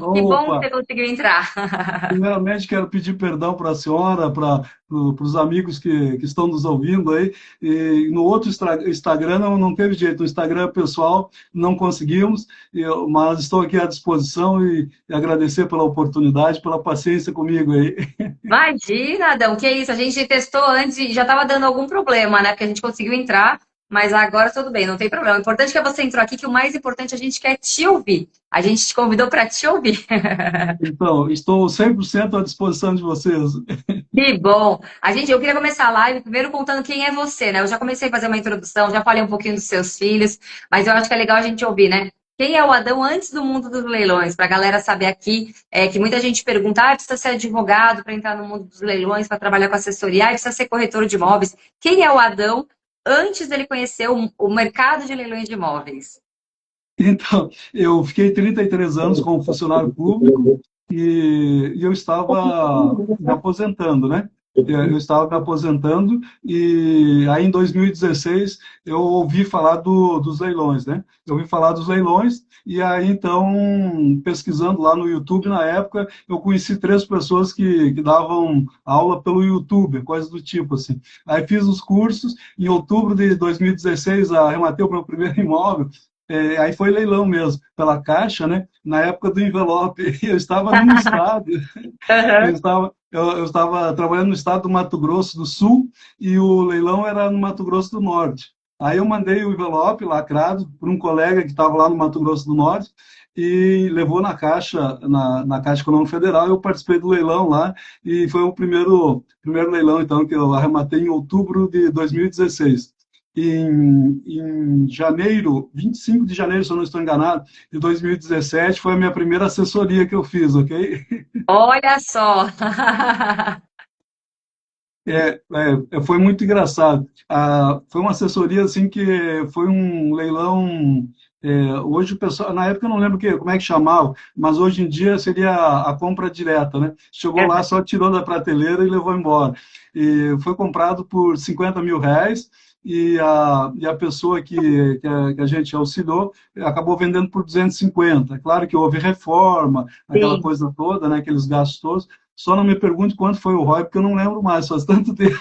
Que bom que Opa, você conseguiu entrar. primeiramente quero pedir perdão para a senhora, para os amigos que estão nos ouvindo aí. E no outro Instagram não teve jeito, no Instagram pessoal não conseguimos, mas estou aqui à disposição e agradecer pela oportunidade, pela paciência comigo aí. Imagina, Adão, que isso? A gente testou antes e já estava dando algum problema, né? Porque a gente conseguiu entrar, mas agora tudo bem, não tem problema. O importante é que você entrou aqui, que o mais importante é a gente quer te ouvir. A gente te convidou para te ouvir. Então, estou 100% à disposição de vocês. Que bom! Eu queria começar a live primeiro contando quem é você, né? Eu já comecei a fazer uma introdução, já falei um pouquinho dos seus filhos, mas eu acho que é legal a gente ouvir, né? Quem é o Adão antes do mundo dos leilões? Para a galera saber aqui, que muita gente pergunta, precisa ser advogado para entrar no mundo dos leilões, para trabalhar com assessoria, precisa ser corretor de imóveis. Quem é o Adão antes dele conhecer o mercado de leilões de imóveis? Então, eu fiquei 33 anos como funcionário público e eu estava me aposentando, né? Eu estava me aposentando e aí em 2016 eu ouvi falar dos leilões, né? Eu ouvi falar dos leilões e aí então, pesquisando lá no YouTube na época, eu conheci três pessoas que davam aula pelo YouTube, coisa do tipo assim. Aí fiz os cursos, em outubro de 2016 arrematei o meu primeiro imóvel. Aí foi leilão mesmo, pela Caixa, né? Na época do envelope. Eu estava num estado, eu estava trabalhando no estado do Mato Grosso do Sul e o leilão era no Mato Grosso do Norte. Aí eu mandei o envelope lacrado para um colega que estava lá no Mato Grosso do Norte e levou na Caixa, na Caixa Econômica Federal. Eu participei do leilão lá e foi o primeiro leilão, então, que eu arrematei em outubro de 2016. Em janeiro, 25 de janeiro, se eu não estou enganado, de 2017, foi a minha primeira assessoria que eu fiz, ok? Olha só! Foi muito engraçado. Foi uma assessoria assim que foi um leilão. Hoje o pessoal, na época eu não lembro como é que chamava, mas hoje em dia seria a compra direta, né? Chegou lá, só tirou da prateleira e levou embora. E foi comprado por R$ 50.000 e a pessoa que a gente auxiliou acabou vendendo por 250. É claro que houve reforma, aquela Sim. coisa toda, né? Aqueles gastos todos. Só não me pergunte quanto foi o ROI, porque eu não lembro mais, faz tanto tempo.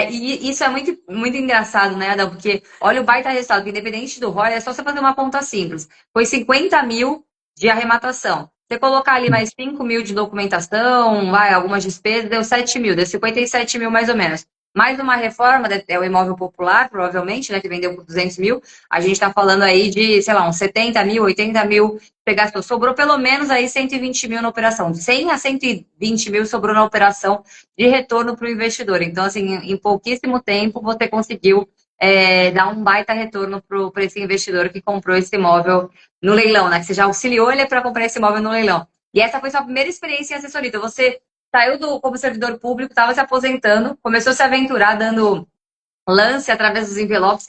E isso é muito, muito engraçado, né, Adão? Porque olha o baita resultado, que independente do ROI, é só você fazer uma conta simples. Foi 50 mil de arrematação. Você colocar ali mais 5 mil de documentação, algumas despesas, deu 7 mil, deu 57 mil mais ou menos. Mais uma reforma, é o imóvel popular, provavelmente, né, que vendeu por 200 mil. A gente está falando aí de, sei lá, uns 70 mil, 80 mil você gastou. Sobrou pelo menos aí 120 mil na operação. De 100 a 120 mil sobrou na operação de retorno para o investidor. Então, assim, em pouquíssimo tempo, você conseguiu dar um baita retorno para esse investidor que comprou esse imóvel no leilão, né? Que você já auxiliou ele para comprar esse imóvel no leilão. E essa foi sua primeira experiência em assessoria. Então, você saiu como servidor público, estava se aposentando, começou a se aventurar dando lance através dos envelopes,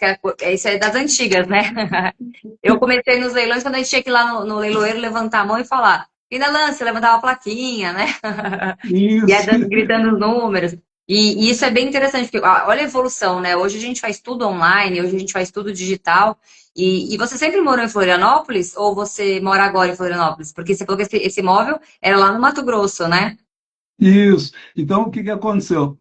isso é das antigas, né? Eu comecei nos leilões quando a gente tinha que ir lá no leiloeiro levantar a mão e falar. E na lance, levantava a plaquinha, né? E aí Isso. gritando os números. E isso é bem interessante, porque olha a evolução, né? Hoje a gente faz tudo online, hoje a gente faz tudo digital. E você sempre morou em Florianópolis ou você mora agora em Florianópolis? Porque você falou que esse imóvel era lá no Mato Grosso, né? Isso. Então, o que que aconteceu?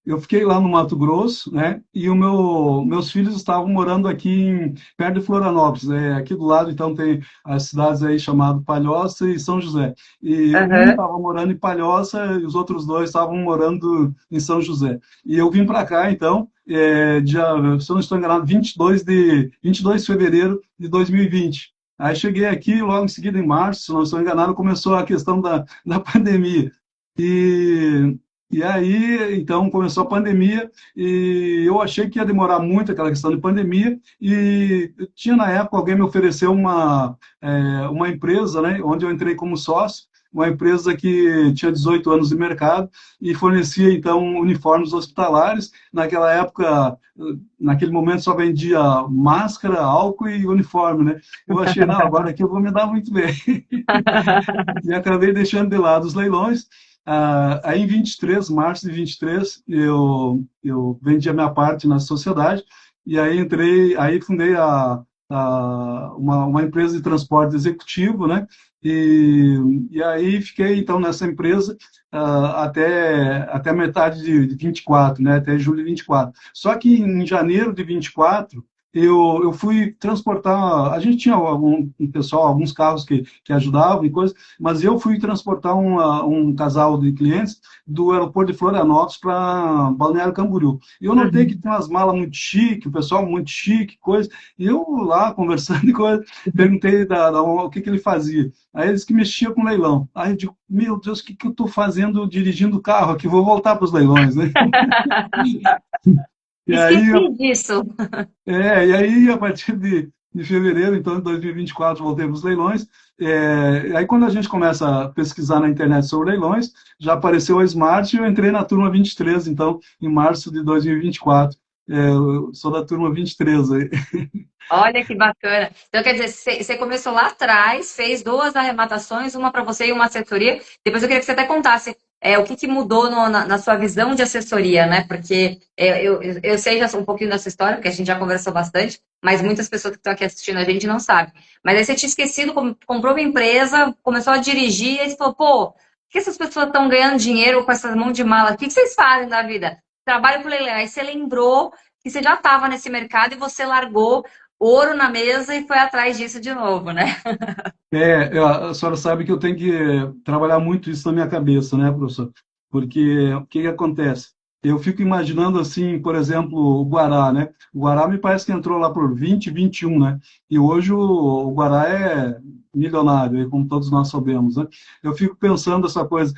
Eu fiquei lá no Mato Grosso, né? E meus filhos estavam morando aqui perto de Florianópolis, né? Aqui do lado, então, tem as cidades aí chamadas Palhoça e São José. E um Aham. estava morando em Palhoça e os outros dois estavam morando em São José. E eu vim para cá, então, dia, se eu não estou enganado, 22 de fevereiro de 2020. Aí cheguei aqui, logo em seguida, em março, se não estou enganado, começou a questão da pandemia. E, e aí, então, começou a pandemia e eu achei que ia demorar muito aquela questão de pandemia e tinha, na época, alguém me ofereceu uma empresa, né, onde eu entrei como sócio, uma empresa que tinha 18 anos de mercado e fornecia, então, uniformes hospitalares. Naquela época, naquele momento, só vendia máscara, álcool e uniforme, né? Eu achei, não, agora aqui eu vou me dar muito bem. E acabei deixando de lado os leilões. Aí, em 23, março de 23, eu vendi a minha parte na sociedade, e aí fundei uma empresa de transporte executivo, né? E aí fiquei, então, nessa empresa até metade de 24, né? Até julho de 24. Só que em janeiro de 24, eu fui transportar. A gente tinha um pessoal, alguns carros que ajudavam e coisas, mas eu fui transportar um casal de clientes do aeroporto de Florianópolis para Balneário Camboriú. E eu notei que Uhum. tem umas malas muito chique, o pessoal muito chique, coisa. E eu lá conversando e coisa, perguntei o que ele fazia. Aí eles que mexiam com leilão. Aí eu digo, meu Deus, o que eu estou fazendo dirigindo o carro aqui? Vou voltar para os leilões, né? E aí, Esqueci disso. a partir de fevereiro, então, de 2024, voltei para os leilões. Aí, quando a gente começa a pesquisar na internet sobre leilões, já apareceu a Smart e eu entrei na turma 23, então, em março de 2024. Eu sou da turma 23 aí. Olha que bacana. Então, quer dizer, você começou lá atrás, fez duas arrematações, uma para você e uma assessoria. Depois eu queria que você até contasse o que mudou na sua visão de assessoria, né? Porque eu sei já um pouquinho dessa história, porque a gente já conversou bastante, mas muitas pessoas que estão aqui assistindo a gente não sabem. Mas aí você tinha esquecido, comprou uma empresa, começou a dirigir, e aí você falou, pô, por que essas pessoas estão ganhando dinheiro com essas mãos de mala? O que vocês fazem da vida? Trabalho com leilão. Aí você lembrou que você já estava nesse mercado e você largou ouro na mesa e foi atrás disso de novo, né? A senhora sabe que eu tenho que trabalhar muito isso na minha cabeça, né, professor? Porque o que acontece? Eu fico imaginando assim, por exemplo, o Guará, né? O Guará me parece que entrou lá por 20, 21, né? E hoje o Guará é milionário, como todos nós sabemos, né? Eu fico pensando essa coisa,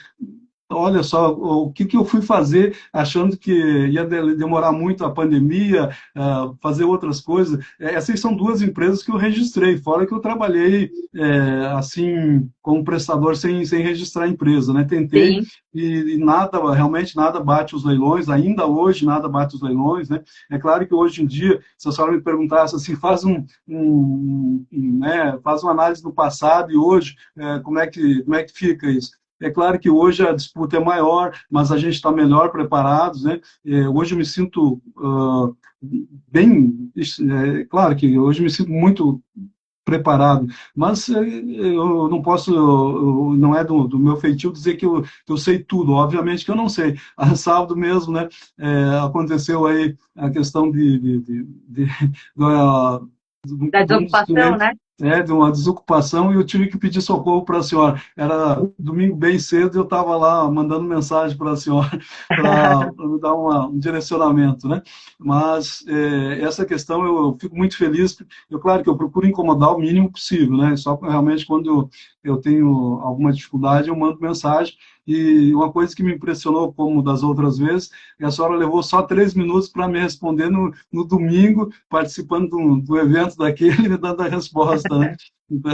olha só, o que eu fui fazer achando que ia demorar muito a pandemia, fazer outras coisas. Essas são duas empresas que eu registrei, fora que eu trabalhei assim, como prestador sem registrar a empresa, né? Tentei Sim. e nada, realmente nada bate os leilões, ainda hoje nada bate os leilões, né? É claro que hoje em dia, se a senhora me perguntasse assim, faz uma análise do passado e hoje, como é que fica isso? É claro que hoje a disputa é maior, mas a gente está melhor preparados, né? Hoje eu me sinto bem, claro que hoje eu me sinto muito preparado, mas eu não posso, não é do meu feitio dizer que eu sei tudo, obviamente que eu não sei. A sábado mesmo, né, aconteceu aí a questão Da de um dos desocupação, clientes, né? de uma desocupação, e eu tive que pedir socorro para a senhora. Era domingo bem cedo e eu estava lá mandando mensagem para a senhora para me dar um direcionamento, né? Mas essa questão eu fico muito feliz. Claro que eu procuro incomodar o mínimo possível, né? Só realmente quando eu tenho alguma dificuldade eu mando mensagem. E uma coisa que me impressionou, como das outras vezes, é que a senhora levou só 3 minutos para me responder no domingo, participando do evento daquele, me dando a resposta, né? Então,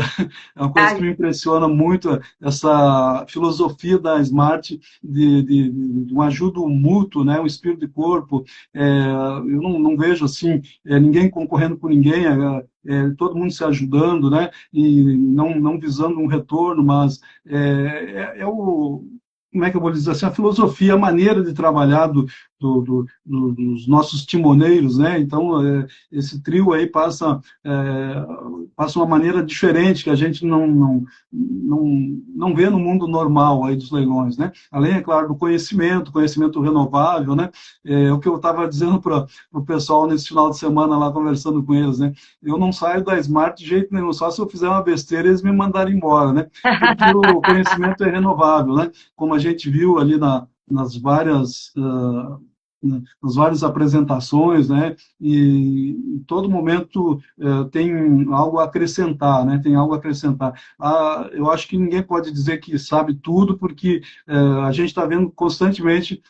é uma coisa que Ah, me impressiona muito, essa filosofia da Smart de um ajudo mútuo, né? Um espírito de corpo. Eu não vejo assim ninguém concorrendo com ninguém, todo mundo se ajudando, né? E não visando um retorno, mas como é que eu vou dizer assim, a filosofia, a maneira de trabalhar dos nossos timoneiros, né? Então, esse trio aí passa uma maneira diferente que a gente não vê no mundo normal aí dos leilões, né? Além, é claro, do conhecimento renovável, né? O que eu estava dizendo para o pessoal nesse final de semana lá, conversando com eles, né? Eu não saio da Smart de jeito nenhum, só se eu fizer uma besteira eles me mandarem embora, né? Porque o conhecimento é renovável, né? Como a gente viu ali nas várias apresentações, né? E em todo momento tem algo a acrescentar, né? Tem algo a acrescentar. Eu acho que ninguém pode dizer que sabe tudo, porque a gente está vendo constantemente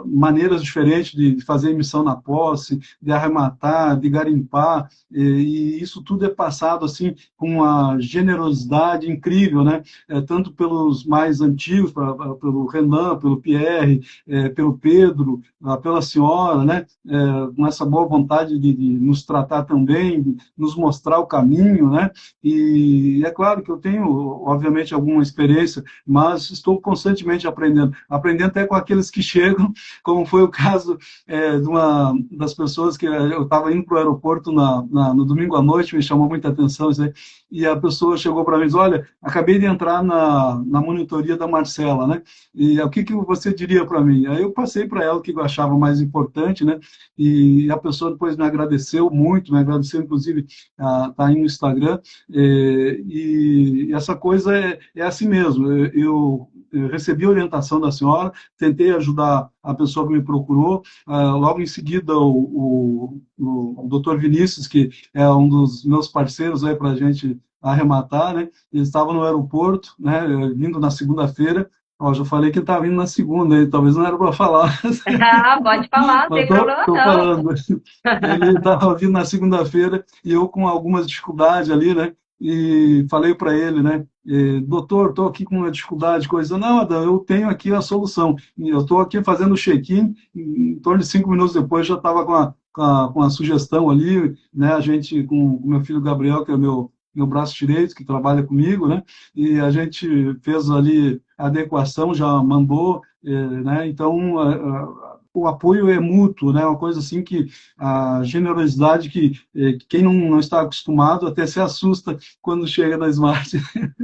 maneiras diferentes de fazer emissão na posse, de arrematar, de garimpar, e isso tudo é passado assim com uma generosidade incrível, né? Tanto pelos mais antigos, pelo Renan, pelo Pierre, pelo Pedro, pela senhora, né, com essa boa vontade de nos tratar também, de nos mostrar o caminho, né, e é claro que eu tenho, obviamente, alguma experiência, mas estou constantemente aprendendo até com aqueles que chegam, como foi o caso de uma das pessoas que eu estava indo para o aeroporto no domingo à noite, me chamou muita atenção isso aí, e a pessoa chegou para mim e disse, olha, acabei de entrar na monitoria da Marcela, né? E o que você diria para mim? Aí eu passei para ela o que eu achava mais importante, né? E a pessoa depois me agradeceu muito, me agradeceu inclusive, tá aí no Instagram, e essa coisa é assim mesmo. Eu recebi a orientação da senhora, tentei ajudar a pessoa que me procurou, logo em seguida o doutor Vinícius, que é um dos meus parceiros aí para a gente arrematar, né? Ele estava no aeroporto, né? Vindo na segunda-feira. Ó, já falei que ele estava vindo na segunda, aí, talvez não era para falar. Ah, pode falar, não Mas tem problema estou não. falando. Ele estava vindo na segunda-feira e eu com algumas dificuldades ali, né? E falei para ele, né? Doutor, estou aqui com uma dificuldade, coisa. Não, Adão, eu tenho aqui a solução. E eu estou aqui fazendo o check-in, em torno de 5 minutos depois já estava com a sugestão ali, né? A gente, com o meu filho Gabriel, que é meu braço direito, que trabalha comigo, né? E a gente fez ali a adequação, já mandou, né? Então, o apoio é mútuo, né? Uma coisa assim que a generosidade que quem não está acostumado até se assusta quando chega na Smart.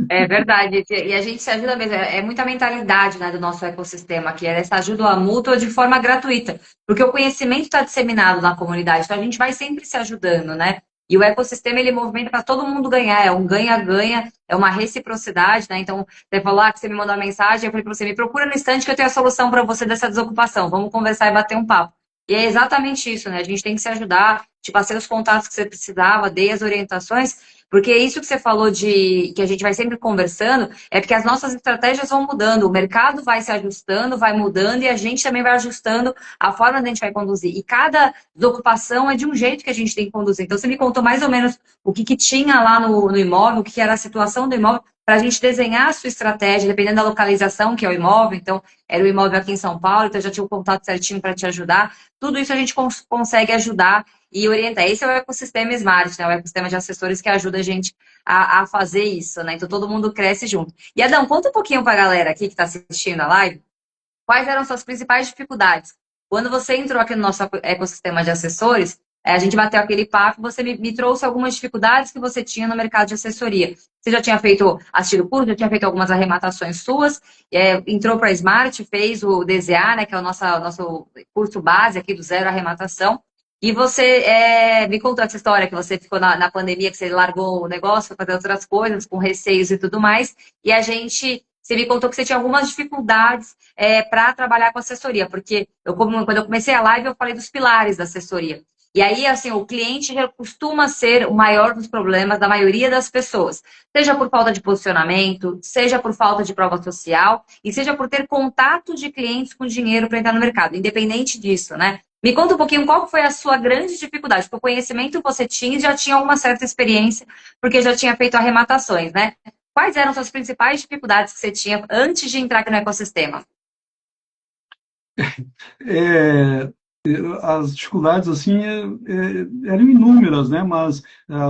É verdade, e a gente se ajuda mesmo, é muita mentalidade, né, do nosso ecossistema aqui, é essa ajuda mútua de forma gratuita, porque o conhecimento está disseminado na comunidade, então a gente vai sempre se ajudando, né? E o ecossistema ele movimenta para todo mundo ganhar, é um ganha-ganha, é uma reciprocidade, né? Então, você falou que você me mandou uma mensagem, eu falei para você, me procura no instante que eu tenho a solução para você dessa desocupação, vamos conversar e bater um papo. E é exatamente isso, né? A gente tem que se ajudar, te passei os contatos que você precisava, dei as orientações, porque isso que você falou de que a gente vai sempre conversando, é porque as nossas estratégias vão mudando, o mercado vai se ajustando, vai mudando e a gente também vai ajustando a forma que a gente vai conduzir. E cada desocupação é de um jeito que a gente tem que conduzir. Então, você me contou mais ou menos o que tinha lá no imóvel, o que era a situação do imóvel, para a gente desenhar a sua estratégia, dependendo da localização que é o imóvel. Então, era o imóvel aqui em São Paulo, então eu já tinha o contato certinho para te ajudar. Tudo isso a gente consegue ajudar e orientar. Esse é o ecossistema Smart, né? O ecossistema de assessores que ajuda a gente a fazer isso, né? Então todo mundo cresce junto. E Adão, conta um pouquinho para a galera aqui que está assistindo a live, quais eram suas principais dificuldades? Quando você entrou aqui no nosso ecossistema de assessores, a gente bateu aquele papo, você me trouxe algumas dificuldades que você tinha no mercado de assessoria. Você já tinha assistido o curso, já tinha feito algumas arrematações suas, entrou para a Smart, fez o DZA, né, que é o nosso curso base aqui do Zero Arrematação. E você me contou essa história que você ficou na pandemia, que você largou o negócio, foi fazer outras coisas, com receios e tudo mais. E você me contou que você tinha algumas dificuldades para trabalhar com assessoria, porque quando eu comecei a live, eu falei dos pilares da assessoria. E aí, assim, o cliente já costuma ser o maior dos problemas da maioria das pessoas, seja por falta de posicionamento, seja por falta de prova social, e seja por ter contato de clientes com dinheiro para entrar no mercado, independente disso, né? Me conta um pouquinho qual foi a sua grande dificuldade, porque o conhecimento você tinha e já tinha uma certa experiência, porque já tinha feito arrematações, né? Quais eram suas principais dificuldades que você tinha antes de entrar aqui no ecossistema? É, as dificuldades assim eram inúmeras, né? Mas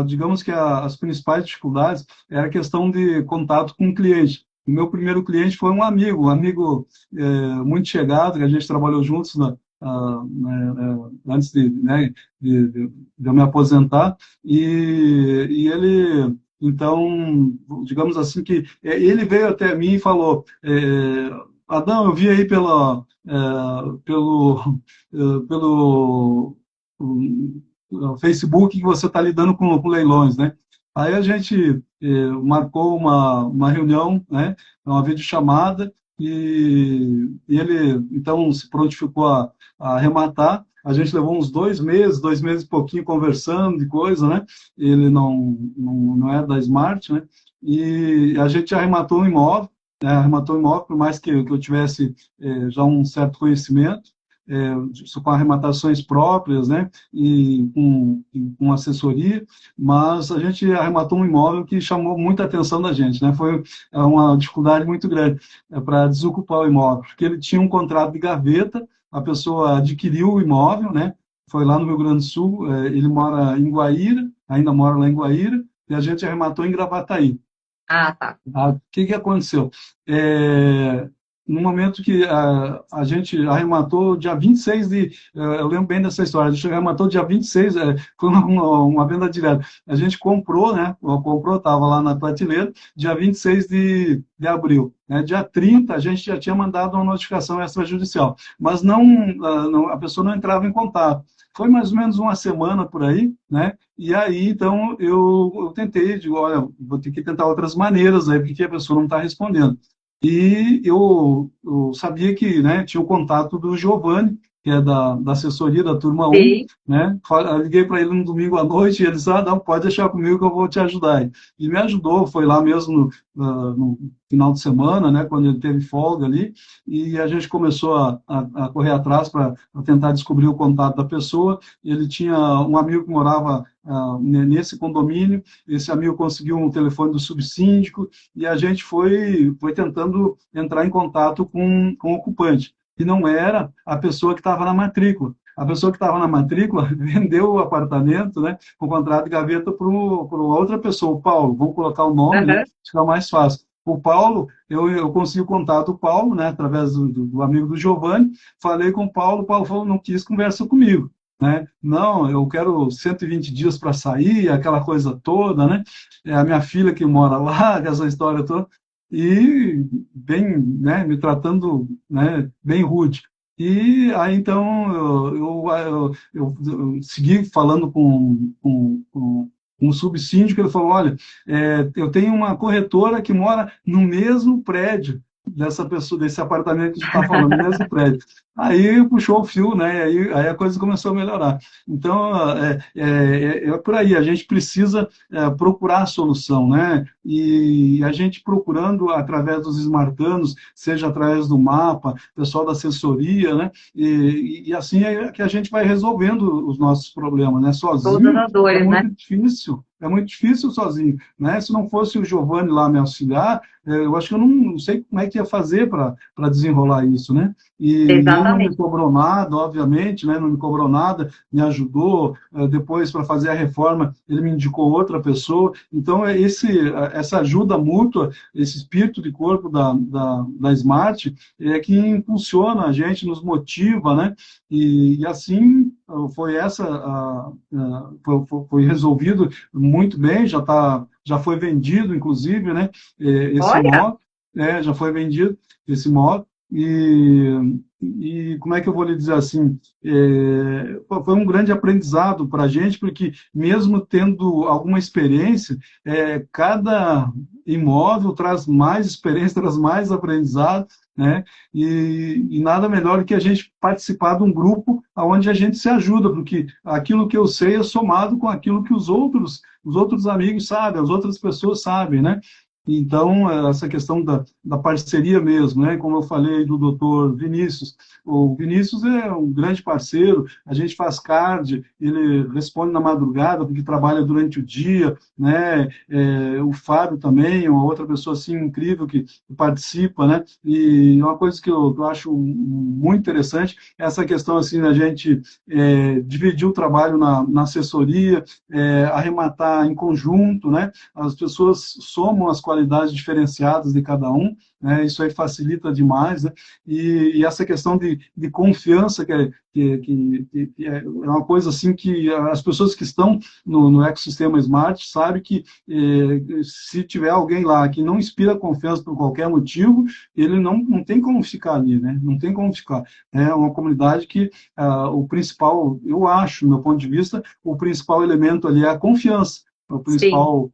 digamos que as principais dificuldades era a questão de contato com o cliente. O meu primeiro cliente foi um amigo muito chegado, que a gente trabalhou juntos antes né, de eu me aposentar, e ele, então, digamos assim, que ele veio até mim e falou, Adão, eu vi aí pelo Facebook que você está lidando com leilões, né? Aí a gente marcou uma reunião, né? Uma videochamada, e ele, então, se prontificou a arrematar. A gente levou uns 2 meses e pouquinho conversando de coisa, né? Ele não é da Smart, né? E a gente arrematou um imóvel, né? Arrematou um imóvel, por mais que eu tivesse já um certo conhecimento, com arrematações próprias, né? E com assessoria, mas a gente arrematou um imóvel que chamou muita atenção da gente, né? Foi uma dificuldade muito grande para desocupar o imóvel, porque ele tinha um contrato de gaveta, a pessoa adquiriu o imóvel, né? Foi lá no Rio Grande do Sul, ele mora em Guaíra, ainda mora lá em Guaíra, e a gente arrematou em Gravataí. Ah, tá. O que que aconteceu? No momento que a gente arrematou dia 26 eu lembro bem dessa história, a gente arrematou dia 26, foi uma venda direta. A gente comprou, né? Comprou, estava lá na prateleira, dia 26 de abril. Né? Dia 30, a gente já tinha mandado uma notificação extrajudicial, mas a pessoa não entrava em contato. Foi mais ou menos uma semana por aí, né? E aí, então, eu tentei, digo, olha, vou ter que tentar outras maneiras aí, porque a pessoa não está respondendo. E eu sabia que, né, tinha o contato do Giovanni, que é da assessoria da turma 1, Sim. né? Eu liguei para ele no domingo à noite e ele disse, não, pode deixar comigo que eu vou te ajudar. E me ajudou, foi lá mesmo no final de semana, né, quando ele teve folga ali, e a gente começou a correr atrás para tentar descobrir o contato da pessoa. Ele tinha um amigo que morava nesse condomínio, esse amigo conseguiu um telefone do subsíndico, e a gente foi tentando entrar em contato com o ocupante, que não era a pessoa que estava na matrícula. A pessoa que estava na matrícula vendeu o apartamento, né, com contrato de gaveta para outra pessoa, o Paulo. Vamos colocar o nome, né, Aham. fica mais fácil. O Paulo, eu consegui o contato do Paulo, né, através do amigo do Giovanni, falei com o Paulo falou, não quis conversa comigo. Né? Não, eu quero 120 dias para sair, aquela coisa toda, né? É a minha filha que mora lá, essa história toda, e bem, né, me tratando, né, bem rude. E aí, então, eu segui falando com um subsíndico, ele falou, olha, eu tenho uma corretora que mora no mesmo prédio dessa pessoa, desse apartamento que a gente está falando, no mesmo prédio. Aí puxou o fio, né? Aí a coisa começou a melhorar. Então, é por aí, a gente precisa procurar a solução, né? E a gente procurando através dos esmartanos, seja através do mapa, pessoal da assessoria, né? E assim é que a gente vai resolvendo os nossos problemas, né? Todas Sozinho as dores, né? é muito difícil sozinho, né? Se não fosse o Giovanni lá me auxiliar, eu acho que eu não sei como é que ia fazer para desenrolar isso, né? E ele não me Exatamente. cobrou nada, obviamente, né? Não me cobrou nada, me ajudou. Depois, para fazer a reforma, ele me indicou outra pessoa. Então, essa ajuda mútua, esse espírito de corpo da Smart, é que impulsiona a gente, nos motiva, né? E assim foi foi resolvido muito bem, já foi vendido, inclusive, né? Esse Olha, imóvel, já foi vendido esse imóvel. E como é que eu vou lhe dizer assim? Foi um grande aprendizado para a gente, porque mesmo tendo alguma experiência, cada imóvel traz mais experiência, traz mais aprendizado, né? E nada melhor do que a gente participar de um grupo onde a gente se ajuda, porque aquilo que eu sei é somado com aquilo que os outros amigos sabem, as outras pessoas sabem, né? Então, essa questão da parceria mesmo, né? Como eu falei do doutor Vinícius, o Vinícius é um grande parceiro, a gente faz card, ele responde na madrugada, porque trabalha durante o dia, né? O Fábio também, uma outra pessoa assim incrível que participa, né? E uma coisa que eu acho muito interessante é essa questão assim, da gente dividir o trabalho na assessoria, arrematar em conjunto, né? As pessoas somam as qualidades diferenciadas de cada um, né? Isso aí facilita demais, né? E essa questão de confiança, que é uma coisa assim que as pessoas que estão no ecossistema Smart sabem que se tiver alguém lá que não inspira confiança por qualquer motivo, ele não tem como ficar ali, né? Não tem como ficar. É uma comunidade que o principal, eu acho, do meu ponto de vista, o principal elemento ali é a confiança. O sim. principal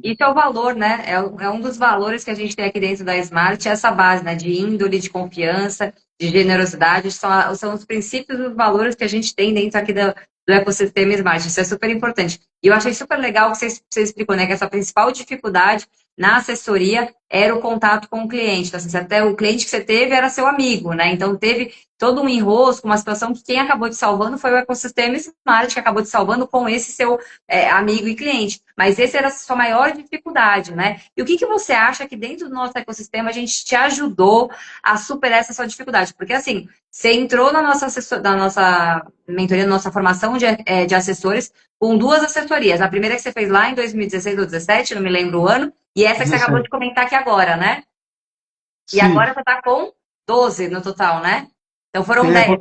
Isso é o valor, né? É um dos valores que a gente tem aqui dentro da Smart, essa base, né? De índole, de confiança, de generosidade, são os princípios e os valores que a gente tem dentro aqui do ecossistema Smart. Isso é super importante. E eu achei super legal que você explicou, né? Que essa principal dificuldade na assessoria era o contato com o cliente. Então, assim, até o cliente que você teve era seu amigo, né? Então, teve todo um enrosco, uma situação que quem acabou te salvando foi o ecossistema Smart, que acabou te salvando com esse seu amigo e cliente. Mas esse era a sua maior dificuldade, né? E o que você acha que dentro do nosso ecossistema a gente te ajudou a superar essa sua dificuldade? Porque, assim, você entrou na nossa mentoria, na nossa formação de assessores, com duas assessorias. A primeira que você fez lá em 2016 ou 2017, não me lembro o ano, e essa que você acabou de 17. comentar aqui agora, né? E Sim. agora você está com 12 no total, né? Então foram É,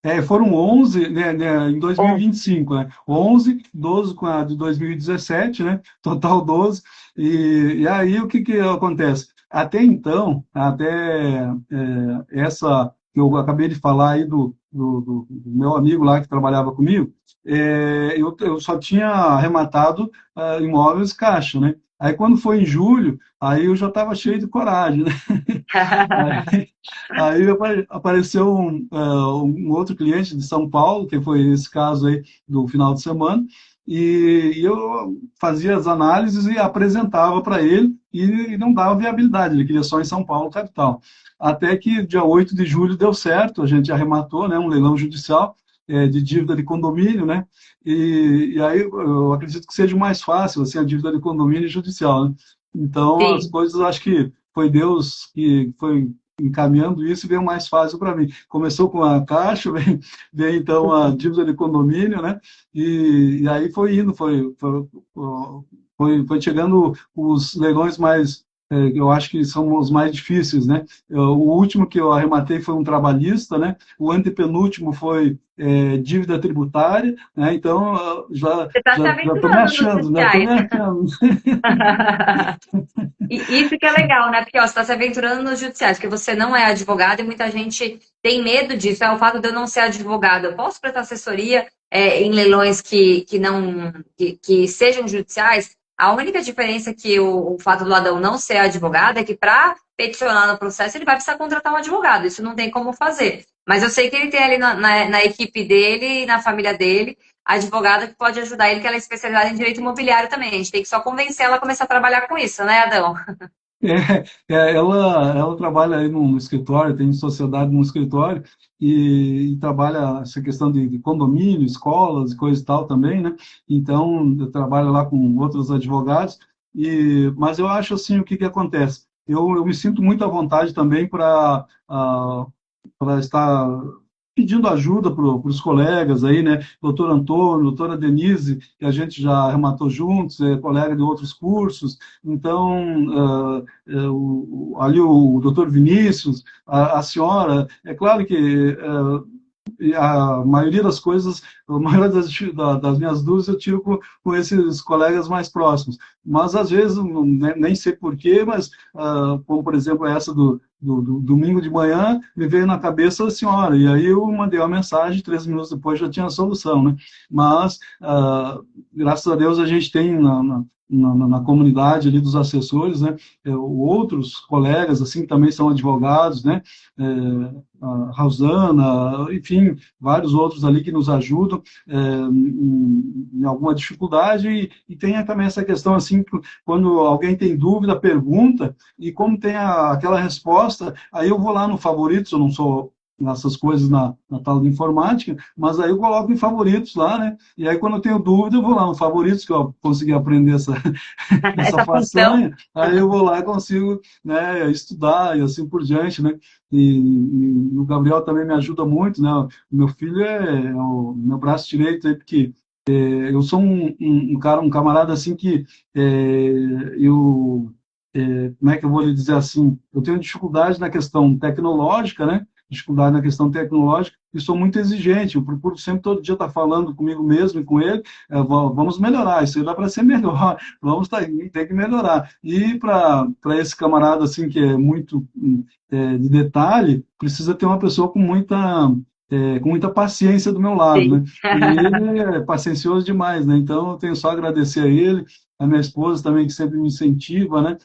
10. foram 11, né, em 2025, né? 11, 12 com a de 2017, né? Total 12. E aí o que acontece? Até então, essa que eu acabei de falar aí do meu amigo lá que trabalhava comigo, eu só tinha arrematado imóveis caixa, né? Aí quando foi em julho, aí eu já estava cheio de coragem, né? Aí, aí apareceu um outro cliente de São Paulo, que foi esse caso aí do final de semana, e eu fazia as análises e apresentava para ele, e não dava viabilidade, ele queria só em São Paulo, capital. Até que dia 8 de julho deu certo, a gente arrematou, né, um leilão judicial de dívida de condomínio, né? E aí eu acredito que seja mais fácil, assim, a dívida de condomínio judicial, né? Então, as Sim. coisas, acho que foi Deus que foi encaminhando isso e veio mais fácil para mim. Começou com a Caixa, veio então a dívida de condomínio, né? E aí foi indo, foi chegando os leilões mais, eu acho que são os mais difíceis, né? O último que eu arrematei foi um trabalhista, né? O antepenúltimo foi dívida tributária, né? Então já Você está se já estou me aventurando nos achando, né? Estou sociais. me achando. E isso que é legal, né? Porque ó, você está se aventurando nos judiciais, porque você não é advogado e muita gente tem medo disso. É o fato de eu não ser advogado. Eu posso prestar assessoria em leilões que não que sejam judiciais. A única diferença que o fato do ladrão não ser advogado é que para peticionar no processo ele vai precisar contratar um advogado. Isso não tem como fazer. Mas eu sei que ele tem ali na equipe dele, na família dele, a advogada que pode ajudar ele, que ela é especializada em direito imobiliário também. A gente tem que só convencer ela a começar a trabalhar com isso, né, Adão? Ela trabalha aí num escritório, tem sociedade num escritório e trabalha essa questão de condomínio, escolas e coisa e tal também, né? Então, eu trabalho lá com outros advogados, mas eu acho assim, o que acontece? Eu me sinto muito à vontade também para estar pedindo ajuda para os colegas aí, né? Doutor Antônio, doutora Denise, que a gente já arrematou juntos, é colega de outros cursos. Então, ali o doutor Vinícius, a senhora, é claro que a maioria das coisas, a maioria das minhas dúvidas eu tiro com esses colegas mais próximos. Mas, às vezes, nem sei porquê, mas, como, por exemplo, essa do domingo de manhã, me veio na cabeça a senhora. E aí eu mandei uma mensagem, 3 minutos depois já tinha a solução, né? Mas, graças a Deus, a gente tem na comunidade ali dos assessores, né? Outros colegas, assim, que também são advogados, né? A Rosana, enfim, vários outros ali que nos ajudam em alguma dificuldade e tem também essa questão assim, quando alguém tem dúvida, pergunta, e como tem aquela resposta, aí eu vou lá no favoritos, eu não sou nessas coisas na tal de informática, mas aí eu coloco em favoritos lá, né? E aí quando eu tenho dúvida, eu vou lá no favoritos, que eu consegui aprender essa Essa função. façanha, aí eu vou lá e consigo, né, estudar e assim por diante, né? E o Gabriel também me ajuda muito, né? O meu filho é o meu braço direito aí, porque eu sou um camarada assim que como é que eu vou lhe dizer assim, eu tenho dificuldade na questão tecnológica, né? Dificuldade na questão tecnológica e sou muito exigente. Eu procuro sempre todo dia estar falando comigo mesmo e com ele, vamos melhorar, isso aí dá para ser melhor, tem que melhorar. E para esse camarada assim que é muito de detalhe, precisa ter uma pessoa com muita paciência do meu lado, Sim. né? E ele é paciencioso demais, né? Então eu tenho só a agradecer a ele, a minha esposa também que sempre me incentiva, né?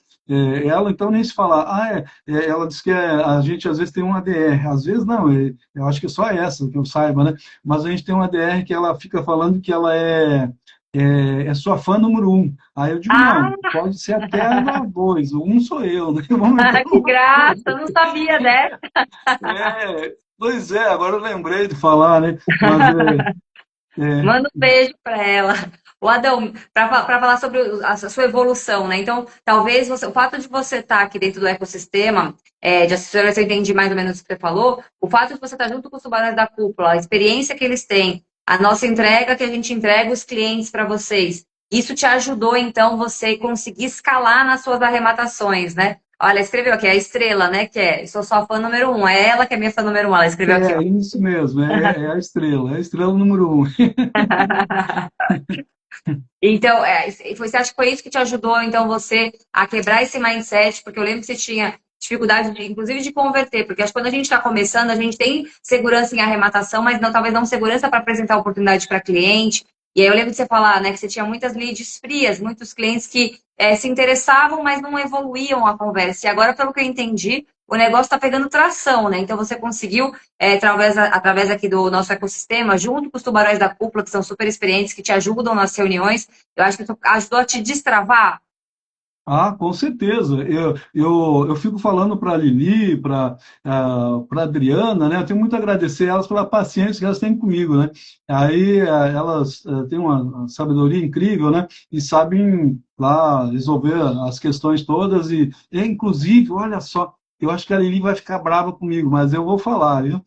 Ela então nem se falar, ela diz que a gente às vezes tem um ADR, às vezes não, eu acho que é só essa que eu saiba, né? Mas a gente tem um ADR que ela fica falando que ela é é sua fã número um. Aí eu digo, Ah, não, pode ser até a dois, o um sou eu, né? Vamos então. que graça, eu não sabia dessa. Pois é, agora eu lembrei de falar, né? Mas é, Manda um beijo para ela. O Adão, para falar sobre a sua evolução, né? Então, talvez o fato de você estar aqui dentro do ecossistema de assessoria, eu entendi mais ou menos o que você falou, o fato de você estar junto com os tubarões da cúpula, a experiência que eles têm, a nossa entrega que a gente entrega os clientes para vocês, isso te ajudou, então, você conseguir escalar nas suas arrematações, né? Olha, escreveu aqui, a Estrela, né? Que sou sua fã número um. É ela que é minha fã número um. Ela escreveu aqui, ó. isso mesmo, é a estrela número um. Então, você acha que foi isso que te ajudou, então, você a quebrar esse mindset? Porque eu lembro que você tinha dificuldade, inclusive, de converter, porque acho que quando a gente está começando, a gente tem segurança em arrematação, mas não, talvez não segurança para apresentar a oportunidade para cliente. E aí eu lembro de você falar, né, que você tinha muitas leads frias, muitos clientes que se interessavam, mas não evoluíam a conversa. E agora, pelo que eu entendi, o negócio está pegando tração, né? Então você conseguiu através aqui do nosso ecossistema, junto com os tubarões da cúpula, que são super experientes, que te ajudam nas reuniões, eu acho que isso ajudou a te destravar. Ah, com certeza. Eu fico falando para a Lili, para a Adriana, né? Eu tenho muito a agradecer elas pela paciência que elas têm comigo, né? Aí elas têm uma sabedoria incrível, né? E sabem lá resolver as questões todas inclusive, olha só, eu acho que a Lili vai ficar brava comigo, mas eu vou falar, viu?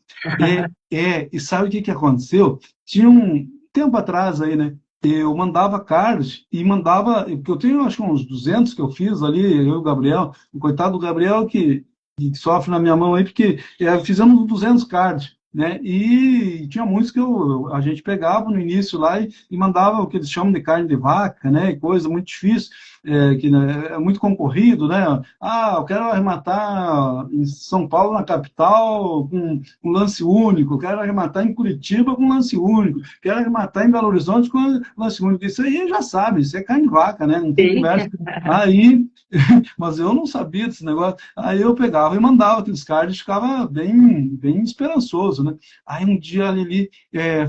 E sabe o que que aconteceu? Tinha um tempo atrás aí, né? Eu mandava cards e mandava, porque eu tenho acho que uns 200 que eu fiz ali, eu e o Gabriel, o coitado do Gabriel que sofre na minha mão aí, porque fizemos 200 cards, né? E tinha muitos que a gente pegava no início lá e mandava o que eles chamam de carne de vaca, né? Coisa muito difícil, que né, é muito concorrido, né? Ah, eu quero arrematar em São Paulo, na capital, com um lance único, quero arrematar em Curitiba com lance único, quero arrematar em Belo Horizonte com lance único. Isso aí já sabe, isso é carne de vaca, né? Não tem Sim. conversa. Aí, mas eu não sabia desse negócio. Aí eu pegava e mandava aqueles cards, ficava bem esperançoso, né? Aí um dia a Lili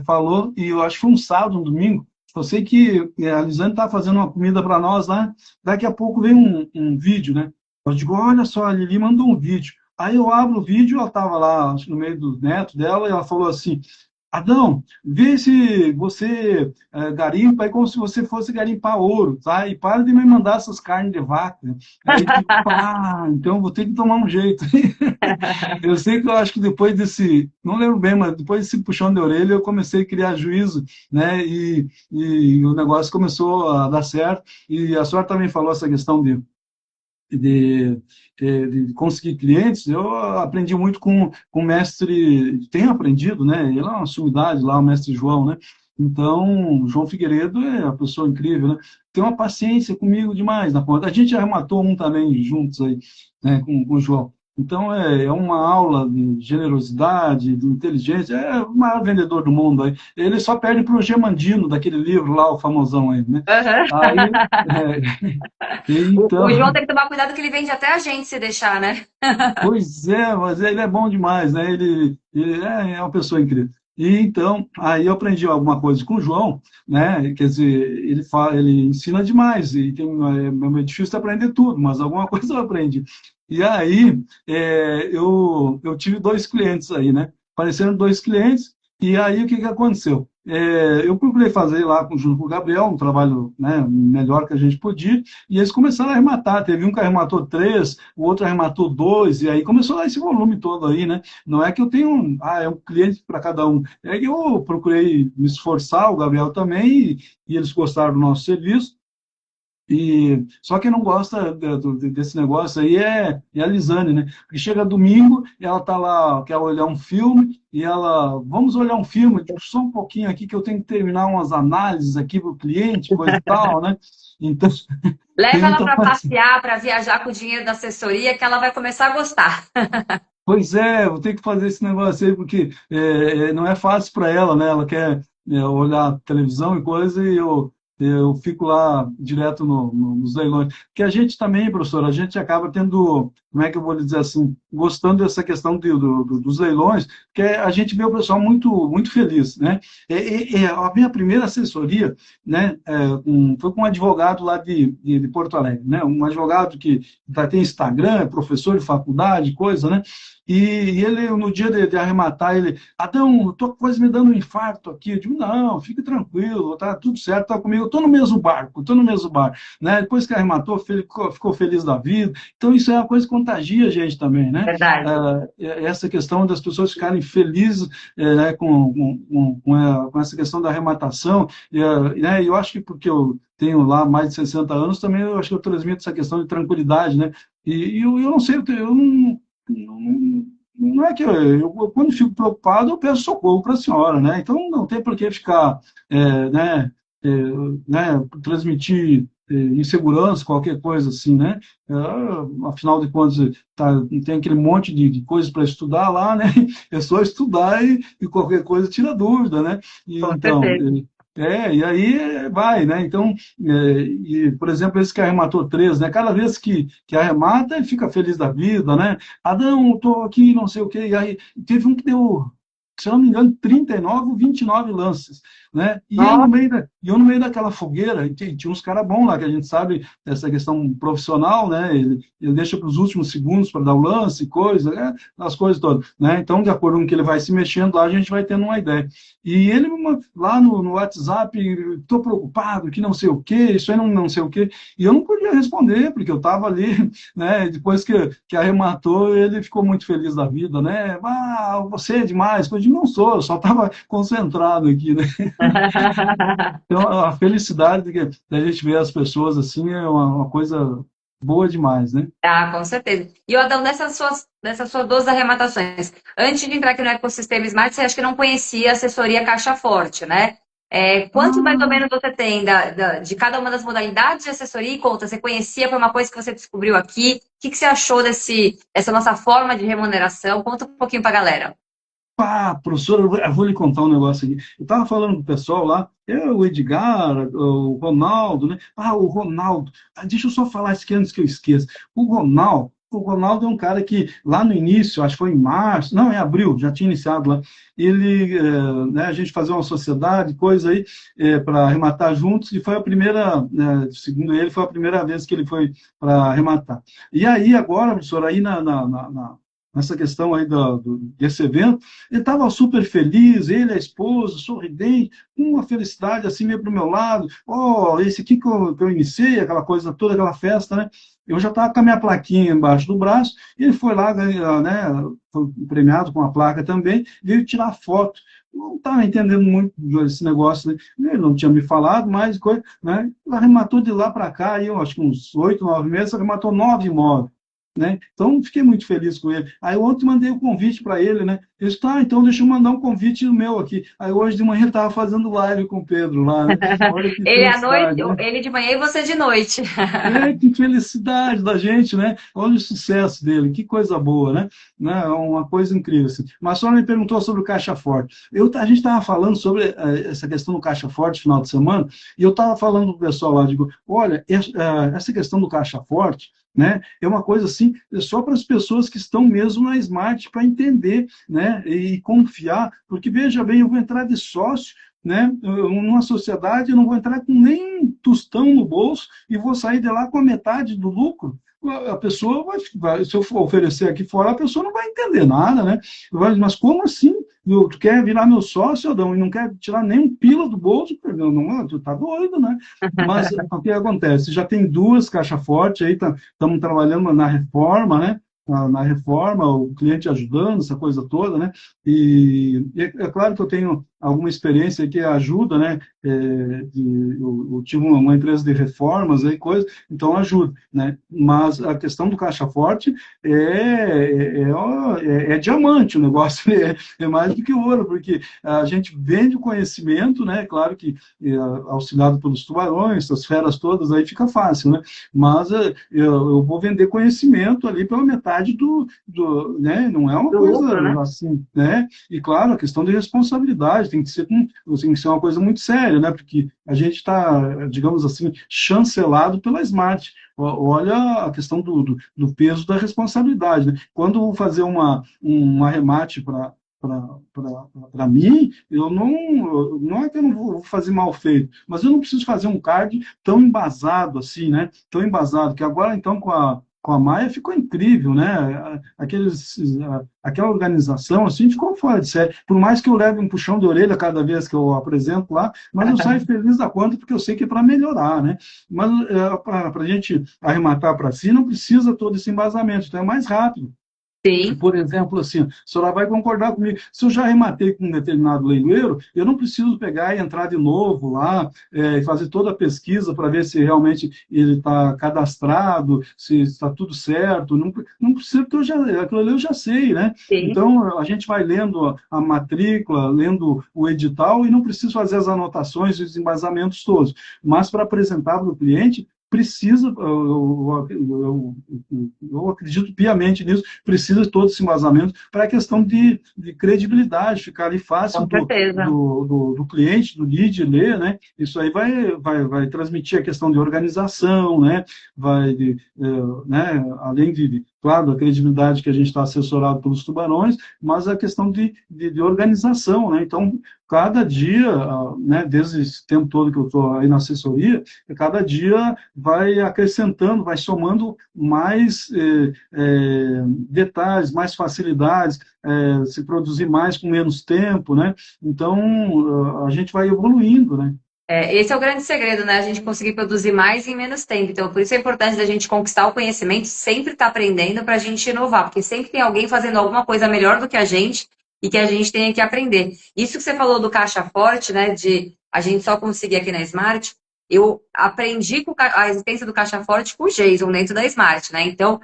falou, e eu acho que foi um sábado, um domingo, eu sei que a Lisane estava fazendo uma comida para nós lá, daqui a pouco vem um vídeo, né? Eu digo, olha só, a Lili mandou um vídeo. Aí eu abro o vídeo, ela estava lá no meio do neto dela, e ela falou assim, Adão, vê se você garimpa, é como se você fosse garimpar ouro, tá? E para de me mandar essas carnes de vaca. Aí, tipo, então vou ter que tomar um jeito. Eu sei que eu acho que depois desse, não lembro bem, mas depois desse puxão de orelha, eu comecei a criar juízo, né? E o negócio começou a dar certo. E a senhora também falou essa questão de, de conseguir clientes, eu aprendi muito com o mestre, tenho aprendido, né? Ele é uma sumidade lá, o mestre João, né? Então, João Figueiredo é uma pessoa incrível, né? Tem uma paciência comigo demais na conta. A gente já matou um também juntos aí, né, com o João. Então, é uma aula de generosidade, de inteligência. É o maior vendedor do mundo aí. Ele só perde para o Gemandino, daquele livro lá, o famosão aí, né? Uhum. Aí, O João então, tem que tomar cuidado que ele vende até a gente se deixar, né? pois é, mas ele é bom demais, né? Ele é uma pessoa incrível. E então, aí eu aprendi alguma coisa com o João, né? Quer dizer, ele ensina demais, e é difícil aprender tudo, mas alguma coisa eu aprendi. E aí, eu tive dois clientes aí, né? Apareceram dois clientes, e aí o que que aconteceu? Eu procurei fazer lá junto com o Gabriel um trabalho, né, melhor que a gente podia, e eles começaram a arrematar. Teve um que arrematou três, o outro arrematou dois, e aí começou a dar esse volume todo aí, né? Não é que eu tenho é um cliente para cada um. É que eu procurei me esforçar, o Gabriel também, e eles gostaram do nosso serviço. Só quem não gosta desse negócio aí é a Lisane, né? Porque chega domingo, ela tá lá, quer olhar um filme, e vamos olhar um filme, tipo, só um pouquinho aqui que eu tenho que terminar umas análises aqui para o cliente, coisa e tal, né? Então, Leva ela então, para passear, para viajar com o dinheiro da assessoria, que ela vai começar a gostar. pois é, vou ter que fazer esse negócio aí, porque não é fácil para ela, né? Ela quer olhar televisão e coisa, e eu fico lá direto nos leilões. Porque a gente também, professor, a gente acaba tendo, como é que eu vou dizer assim, gostando dessa questão dos leilões, porque a gente vê o pessoal muito feliz, né? A minha primeira assessoria, né, foi com um advogado lá de Porto Alegre, né? Um advogado que tem Instagram, é professor de faculdade, coisa, né? E ele, no dia de arrematar, ele, Adão, estou quase me dando um infarto aqui. Eu digo, não, fique tranquilo, tá tudo certo, tá comigo, eu estou no mesmo barco, estou no mesmo barco, né? Depois que arrematou, ficou feliz da vida. Então, isso é uma coisa que contagia a gente também, né? Verdade. Essa questão das pessoas ficarem felizes né, com essa questão da arrematação, né? Eu acho que porque eu tenho lá mais de 60 anos, também eu acho que eu transmito essa questão de tranquilidade, né? E eu não sei, eu não é que quando fico preocupado, eu peço socorro para a senhora, né? Então não tem por que ficar, né, é, transmitir insegurança, qualquer coisa assim, né? Afinal de contas, tem aquele monte de coisas para estudar lá, né? É só estudar e qualquer coisa tira dúvida, né? E, Com então, certeza. e aí vai, né? Então, por exemplo, esse que arrematou três, né? Cada vez que arremata, ele fica feliz da vida, né? Adão, estou aqui, não sei o quê. E aí teve um que deu, se eu não me engano, 39 ou 29 lances, né? Nossa, Eu no meio daquela fogueira, e tinha uns caras bons lá, que a gente sabe essa questão profissional, né? Ele deixa para os últimos segundos para dar o lance, coisa, né? As coisas todas, né? Então, de acordo com que ele vai se mexendo lá, a gente vai tendo uma ideia. E ele, lá no WhatsApp, estou preocupado, que não sei o quê, isso aí não sei o quê. E eu não podia responder, porque eu estava ali, né? Depois que arrematou, ele ficou muito feliz da vida, né? Ah, você é demais. Eu disse, não sou, eu só estava concentrado aqui, né? Então, a felicidade da gente ver as pessoas assim é uma coisa boa demais, né? Ah, com certeza. E, Adão, dessas suas 12 arrematações, antes de entrar aqui no ecossistema Smart, você acha que não conhecia a assessoria Caixa Forte, né? Quanto mais ou Ah, menos você tem de cada uma das modalidades de assessoria e conta? Você conhecia, foi uma coisa que você descobriu aqui? O que você achou dessa nossa forma de remuneração? Conta um pouquinho para a galera. professor, eu vou lhe contar um negócio aqui. Eu estava falando com o pessoal lá, o Edgar, o Ronaldo, né? O Ronaldo. Deixa eu só falar isso aqui antes que eu esqueça. O Ronaldo é um cara que, lá no início, acho que foi em março, não, em abril, já tinha iniciado lá, ele, né, a gente fazia uma sociedade, coisa aí, para arrematar juntos, e foi a primeira, segundo ele, foi a primeira vez que ele foi para arrematar. E aí, agora, professor, aí nessa questão aí desse evento, ele estava super feliz, ele, a esposa, sorridente, uma felicidade assim meio para o meu lado, esse aqui que eu iniciei, aquela coisa toda, aquela festa, né? Eu já estava com a minha plaquinha embaixo do braço, e ele foi lá, né, foi premiado com a placa também, veio tirar foto. Eu não estava entendendo muito esse negócio, né? Ele não tinha me falado, mas coisa, né? Ele arrematou de lá para cá, aí, eu acho que uns 8, 9 meses, arrematou 9 imóveis. Né? Então, fiquei muito feliz com ele. Aí, ontem, mandei o convite para ele, né? Ele disse, então deixa eu mandar um convite meu aqui. Aí, hoje de manhã, ele estava fazendo live com o Pedro lá, né? Olha que Ele à noite, felicidade, né? ele de manhã e você de noite. Que felicidade da gente, né? Olha o sucesso dele, que coisa boa, né? É uma coisa incrível. Assim. Mas a senhora me perguntou sobre o Caixa Forte. A gente estava falando sobre essa questão do Caixa Forte final de semana, e eu estava falando para o pessoal lá, digo, olha, essa questão do Caixa Forte, né? É uma coisa assim, só para as pessoas que estão mesmo na Smart para entender, né? E confiar, porque veja bem, eu vou entrar de sócio, né? Numa sociedade, eu não vou entrar com nem um tostão no bolso e vou sair de lá com a metade do lucro. A pessoa se eu for oferecer aqui fora, a pessoa não vai entender nada, né? Mas como assim? Tu quer virar meu sócio, Adão, e não quer tirar nem um pila do bolso? Não, tu tá doido, né? Mas o que acontece? Já tem duas caixas fortes aí, estamos trabalhando na reforma, né? Na reforma, o cliente ajudando, essa coisa toda, né? E é claro que eu tenho alguma experiência que ajuda, né? Eu tive uma empresa de reformas aí, coisa, então ajuda, né? Mas a questão do caixa forte é diamante o negócio, é mais do que ouro, porque a gente vende o conhecimento, né? Claro que auxiliado pelos tubarões, essas feras todas, aí fica fácil, né? Mas eu vou vender conhecimento ali pela metade né? Não é uma Do lucro, né? coisa assim, né? E claro, a questão de responsabilidade tem que ser uma coisa muito séria, né? Porque a gente está, digamos assim, chancelado pela Smart. Olha a questão do peso da responsabilidade, né? Quando eu vou fazer um arremate para mim, não é que eu não vou fazer mal feito, mas eu não preciso fazer um card tão embasado assim, né? Tão embasado, que agora, então, com a Maia ficou incrível, né? Aquela organização, assim, ficou fora de série. Por mais que eu leve um puxão de orelha cada vez que eu apresento lá, mas eu saio feliz da conta, porque eu sei que é para melhorar, né? Mas para a gente arrematar para si, não precisa todo esse embasamento, então é mais rápido. Sim. Por exemplo, assim, a senhora vai concordar comigo. Se eu já rematei com um determinado leiloeiro, eu não preciso pegar e entrar de novo lá, e fazer toda a pesquisa para ver se realmente ele está cadastrado, se está tudo certo. Não precisa, porque aquilo ali eu já sei, né? Sim. Então, a gente vai lendo a matrícula, lendo o edital, e não precisa fazer as anotações e os embasamentos todos. Mas, para apresentar para o cliente, precisa, eu acredito piamente nisso, precisa de todo esse embasamento para a questão de credibilidade, ficar ali fácil Com certeza. do cliente, do lead ler, né? Isso aí vai transmitir a questão de organização, né? Né? Além claro, da credibilidade que a gente está assessorado pelos tubarões, mas a questão de organização, né? Então, cada dia, né, desde esse tempo todo que eu estou aí na assessoria, cada dia vai acrescentando, vai somando mais detalhes, mais facilidades, se produzir mais com menos tempo, né? Então, a gente vai evoluindo, né? Esse é o grande segredo, né? A gente conseguir produzir mais em menos tempo. Então, por isso é importante a gente conquistar o conhecimento, sempre estar aprendendo para a gente inovar, porque sempre tem alguém fazendo alguma coisa melhor do que a gente e que a gente tem que aprender. Isso que você falou do caixa forte, né? De a gente só conseguir aqui na Smart, eu aprendi com a existência do caixa forte com o Jason dentro da Smart, né? Então,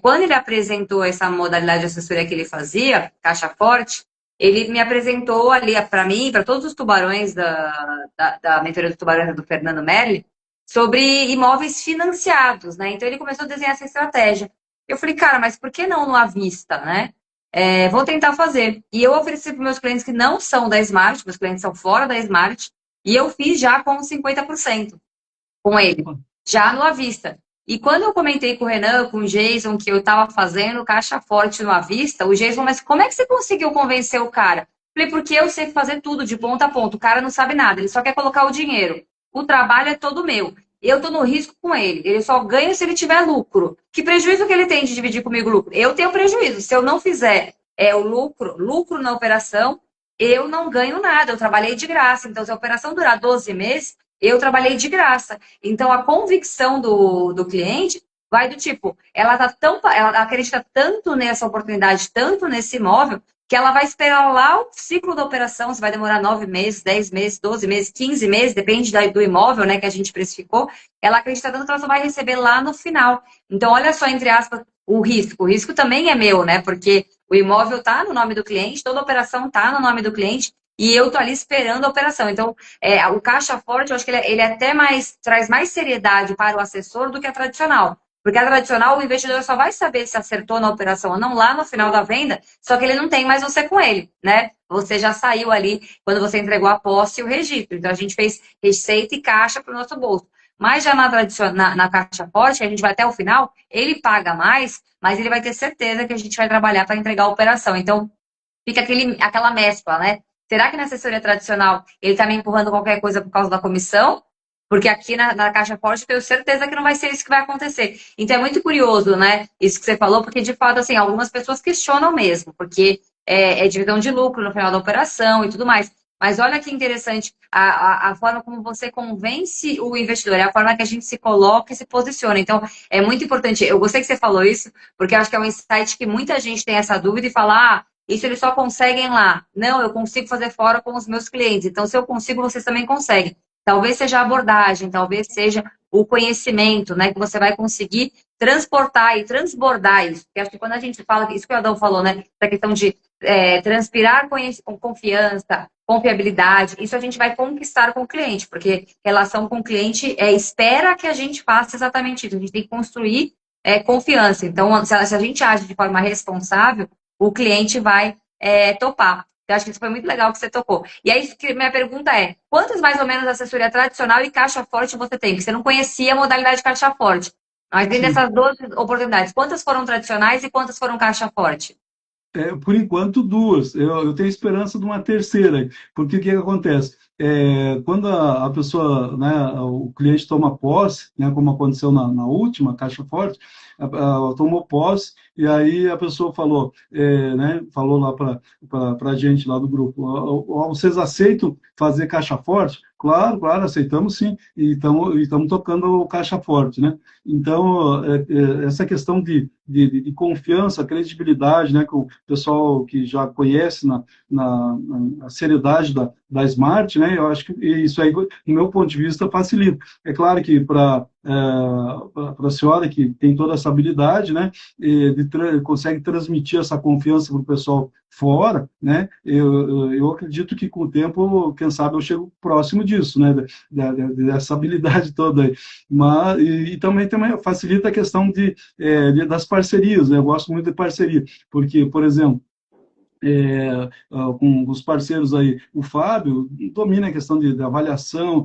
quando ele apresentou essa modalidade de assessoria que ele fazia, caixa forte, ele me apresentou ali para mim, para todos os tubarões da mentoria do tubarões do Fernando Merli, sobre imóveis financiados, né? Então ele começou a desenhar essa estratégia. Eu falei, cara, mas por que não no à vista, né? Vou tentar fazer. E eu ofereci para meus clientes que não são da Smart, meus clientes são fora da Smart, e eu fiz já com 50% com ele, já no à vista. E quando eu comentei com o Renan, com o Jason, que eu estava fazendo caixa forte no à vista, o Jason, mas como é que você conseguiu convencer o cara? Falei, porque eu sei fazer tudo de ponta a ponta. O cara não sabe nada, ele só quer colocar o dinheiro. O trabalho é todo meu. Eu estou no risco com ele. Ele só ganha se ele tiver lucro. Que prejuízo que ele tem de dividir comigo o lucro? Eu tenho prejuízo. Se eu não fizer o lucro na operação, eu não ganho nada. Eu trabalhei de graça. Então, se a operação durar 12 meses, eu trabalhei de graça. Então, a convicção do cliente vai do tipo, ela acredita tanto nessa oportunidade, tanto nesse imóvel, que ela vai esperar lá o ciclo da operação, se vai demorar 9 meses, 10 meses, 12 meses, 15 meses, depende do imóvel, né, que a gente precificou, ela acredita tanto que ela só vai receber lá no final. Então, olha só, entre aspas, o risco. O risco também é meu, né, porque o imóvel está no nome do cliente, toda a operação está no nome do cliente, e eu tô ali esperando a operação. Então, o caixa forte, eu acho que ele até traz mais seriedade para o assessor do que a tradicional. Porque a tradicional, o investidor só vai saber se acertou na operação ou não lá no final da venda, só que ele não tem mais você com ele, né? Você já saiu ali quando você entregou a posse e o registro. Então, a gente fez receita e caixa para o nosso bolso. Mas já na caixa forte, a gente vai até o final, ele paga mais, mas ele vai ter certeza que a gente vai trabalhar para entregar a operação. Então, fica aquela mescla, né? Será que na assessoria tradicional ele está me empurrando qualquer coisa por causa da comissão? Porque aqui na Caixa Forte eu tenho certeza que não vai ser isso que vai acontecer. Então é muito curioso, né? Isso que você falou, porque de fato, assim, algumas pessoas questionam mesmo, porque é divisão de lucro no final da operação e tudo mais. Mas olha que interessante a forma como você convence o investidor, é a forma que a gente se coloca e se posiciona. Então, é muito importante. Eu gostei que você falou isso, porque eu acho que é um insight que muita gente tem essa dúvida e fala, isso eles só conseguem lá. Não, eu consigo fazer fora com os meus clientes. Então, se eu consigo, vocês também conseguem. Talvez seja a abordagem, talvez seja o conhecimento, né? Que você vai conseguir transportar e transbordar isso. Porque acho que quando a gente fala, isso que o Adão falou, né? Essa questão de transpirar confiança, confiabilidade, isso a gente vai conquistar com o cliente, porque relação com o cliente espera que a gente faça exatamente isso. A gente tem que construir confiança. Então, se a gente age de forma responsável, o cliente vai topar. Eu acho que isso foi muito legal que você tocou. E aí, minha pergunta é, quantas mais ou menos assessoria tradicional e caixa forte você tem? Porque você não conhecia a modalidade caixa forte. Mas dentro Sim. dessas duas oportunidades, quantas foram tradicionais e quantas foram caixa forte? Por enquanto, duas. Eu tenho esperança de uma terceira, porque o que acontece? Quando a pessoa, né, o cliente toma posse, né, como aconteceu na última Caixa Forte, tomou posse, e aí a pessoa falou, né, falou lá para a gente lá do grupo, vocês aceitam fazer Caixa Forte? Claro, claro, aceitamos sim, e estamos tocando o Caixa Forte, né? Então, essa questão de confiança, credibilidade, né, com o pessoal que já conhece na seriedade da Smart, né, eu acho que isso aí, do meu ponto de vista, facilita. É claro que para a senhora que tem toda essa habilidade, né, consegue transmitir essa confiança para o pessoal fora, né, eu acredito que com o tempo, quem sabe, eu chego próximo disso, né, dessa habilidade toda aí. Mas, e também facilita a questão das parcerias, né, eu gosto muito de parceria, porque, por exemplo, com os parceiros aí, o Fábio domina a questão de avaliação,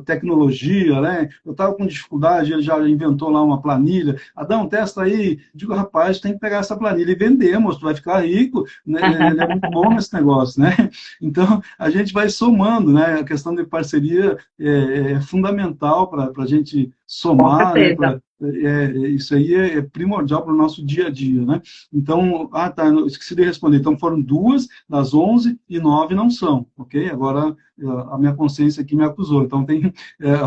tecnologia, né? Eu estava com dificuldade, ele já inventou lá uma planilha. Adão, testa aí. Digo, rapaz, tem que pegar essa planilha e vender, moço, tu vai ficar rico, né? Ele é muito bom nesse negócio, né? Então, a gente vai somando, né? A questão de parceria é fundamental para a gente Com somar, né? certeza. Isso aí é primordial para o nosso dia a dia, né? Então, tá, esqueci de responder. Então, foram duas das 11 e 9 não são, ok? Agora, a minha consciência aqui me acusou. Então, tem,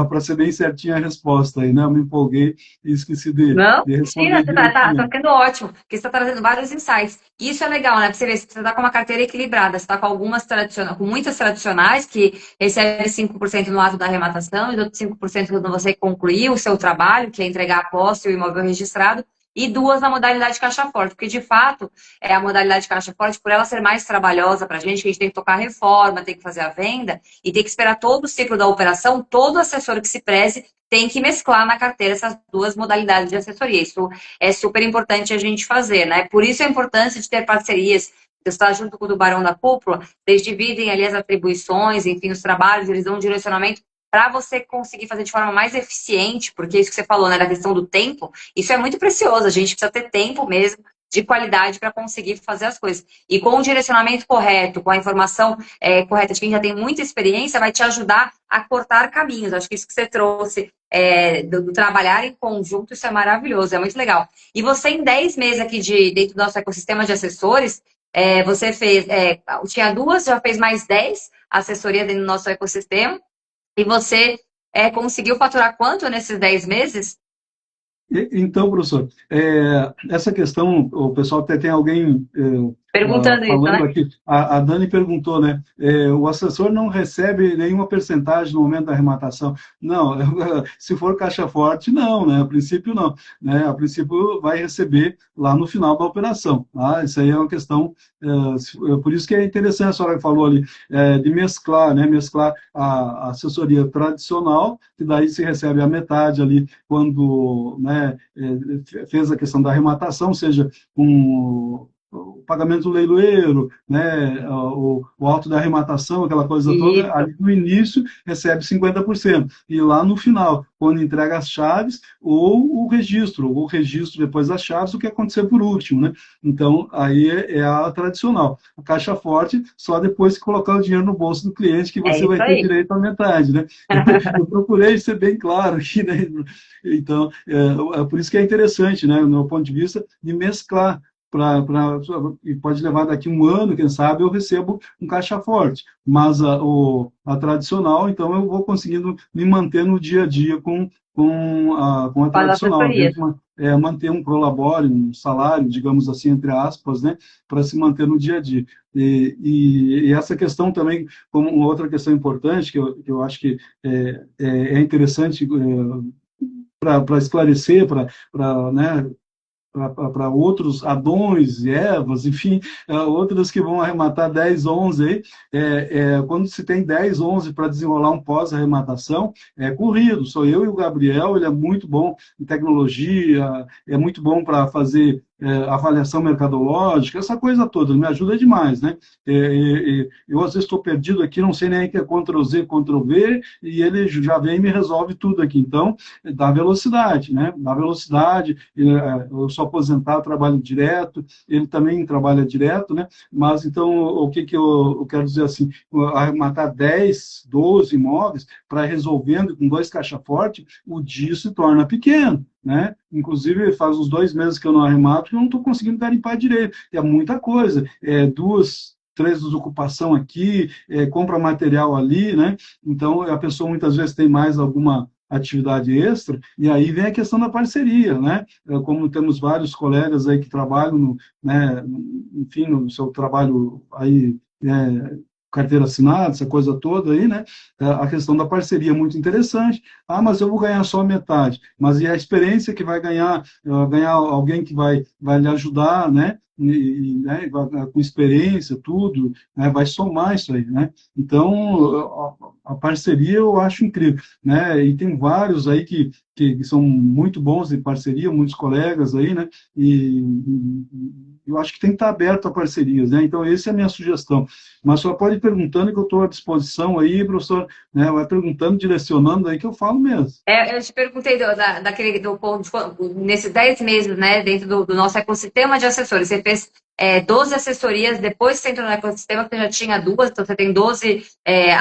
para ser bem certinha a resposta aí, né? Eu me empolguei e esqueci Não, de mentira, responder você tá direitinho. ficando ótimo, porque você está trazendo vários insights. Isso é legal, né? Pra você ver, você está com uma carteira equilibrada, você está com algumas tradicionais, com muitas tradicionais que recebem 5% no ato da arrematação e outros 5% quando você concluir o seu trabalho, que é entregar a posse e o imóvel registrado, e duas na modalidade caixa forte, porque de fato a modalidade caixa forte, por ela ser mais trabalhosa para a gente tem que tocar a reforma, tem que fazer a venda e tem que esperar todo o ciclo da operação, todo assessor que se preze tem que mesclar na carteira essas duas modalidades de assessoria. Isso é super importante a gente fazer, né? Por isso a importância de ter parcerias. Você está junto com o do Barão da Cúpula, eles dividem ali as atribuições, enfim, os trabalhos, eles dão um direcionamento para você conseguir fazer de forma mais eficiente, porque isso que você falou, né, da questão do tempo, isso é muito precioso, a gente precisa ter tempo mesmo de qualidade para conseguir fazer as coisas. E com o direcionamento correto, com a informação correta de quem já tem muita experiência, vai te ajudar a cortar caminhos. Acho que isso que você trouxe do trabalhar em conjunto, isso é maravilhoso, é muito legal. E você, em 10 meses aqui dentro do nosso ecossistema de assessores, você fez, tinha duas, já fez mais 10 assessorias dentro do nosso ecossistema, e você conseguiu faturar quanto nesses 10 meses? Então, professor, essa questão, o pessoal até tem alguém Perguntando isso, falando né? aqui, a Dani perguntou, né? O assessor não recebe nenhuma percentagem no momento da arrematação. Não, se for caixa forte, não, né? A princípio, não. Né? A princípio, vai receber lá no final da operação. Tá? Isso aí é uma questão, por isso que é interessante a senhora que falou ali, de mesclar, né? Mesclar a assessoria tradicional, que daí se recebe a metade ali quando, né, fez a questão da arrematação, seja com o pagamento do leiloeiro, né, o auto da arrematação, aquela coisa toda, Isso. ali no início recebe 50%. E lá no final, quando entrega as chaves, ou o registro depois das chaves, o que acontecer por último, né? Então, aí é a tradicional. A caixa forte, só depois que colocar o dinheiro no bolso do cliente, que É você vai isso ter aí. direito à metade, né? Eu procurei ser bem claro aqui, né? Então, por isso que é interessante, né, do meu ponto de vista, de mesclar e pode levar daqui um ano, quem sabe, eu recebo um caixa forte. Mas a tradicional, então, eu vou conseguindo me manter no dia a dia com a Com as tradicional, assessorias. manter um prolabore, um salário, digamos assim, entre aspas, né, para se manter no dia a dia. E essa questão também, como uma outra questão importante, que eu acho que é interessante para esclarecer, né, para outros Adões e Evas, enfim, outras que vão arrematar 10, 11 aí, quando se tem 10, 11 para desenrolar um pós-arrematação, é corrido, sou eu e o Gabriel, ele é muito bom em tecnologia, é muito bom para fazer avaliação mercadológica, essa coisa toda, me ajuda demais, né? Eu, às vezes, estou perdido aqui, não sei nem o que é Ctrl+Z, Ctrl+V, e ele já vem e me resolve tudo aqui. Então, dá velocidade, né? Dá velocidade, eu sou aposentado, trabalho direto, ele também trabalha direto, né? Mas, então, o que eu quero dizer assim, matar 10, 12 imóveis para resolvendo com 2 caixa forte, o dia se torna pequeno, né? Inclusive, faz uns 2 meses que eu não arremato e eu não estou conseguindo garimpar direito. É muita coisa. 2, 3 desocupação aqui, compra material ali, né? Então, a pessoa muitas vezes tem mais alguma atividade extra, e aí vem a questão da parceria, né? Como temos vários colegas aí que trabalham, né, enfim, no seu trabalho aí, carteira assinada, essa coisa toda aí, né? A questão da parceria é muito interessante. Ah, mas eu vou ganhar só metade. Mas e a experiência que vai ganhar alguém que vai lhe ajudar, né? Né, com experiência, tudo, né, vai somar isso aí, né? Então, a parceria eu acho incrível, né? E tem vários aí que são muito bons de parceria, muitos colegas aí, né? E eu acho que tem que estar aberto a parcerias, né? Então, essa é a minha sugestão. Mas só pode ir perguntando que eu estou à disposição aí, professor, né? Vai perguntando, direcionando aí que eu falo mesmo. Eu te perguntei daquele do ponto nesses 10 meses, né, dentro do nosso ecossistema de assessores. Você fez 12 assessorias, depois você entrou no ecossistema, você já tinha 2, então você tem 12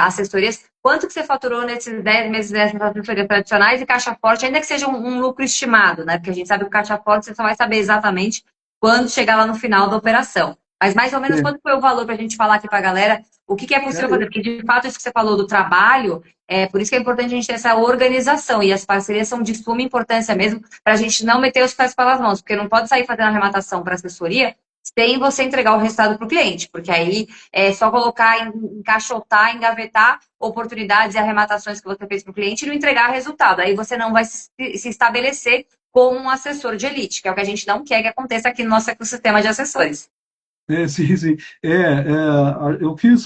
assessorias. Quanto que você faturou nesses 10 meses dessas assessorias tradicionais e caixa forte, ainda que seja um lucro estimado, né? Porque a gente sabe que o caixa forte você só vai saber exatamente quando chegar lá no final da operação. Mas mais ou menos quanto foi o valor para a gente falar aqui para a galera, o que é possível fazer? Porque de fato isso que você falou do trabalho, por isso que é importante a gente ter essa organização, e as parcerias são de suma importância mesmo, para a gente não meter os pés pelas mãos, porque não pode sair fazendo arrematação para assessoria sem você entregar o resultado para o cliente, porque aí é só colocar, encaixotar, engavetar oportunidades e arrematações que você fez para o cliente e não entregar resultado. Aí você não vai se estabelecer como um assessor de elite, que é o que a gente não quer que aconteça aqui no nosso ecossistema de assessores. Sim, sim. Eu fiz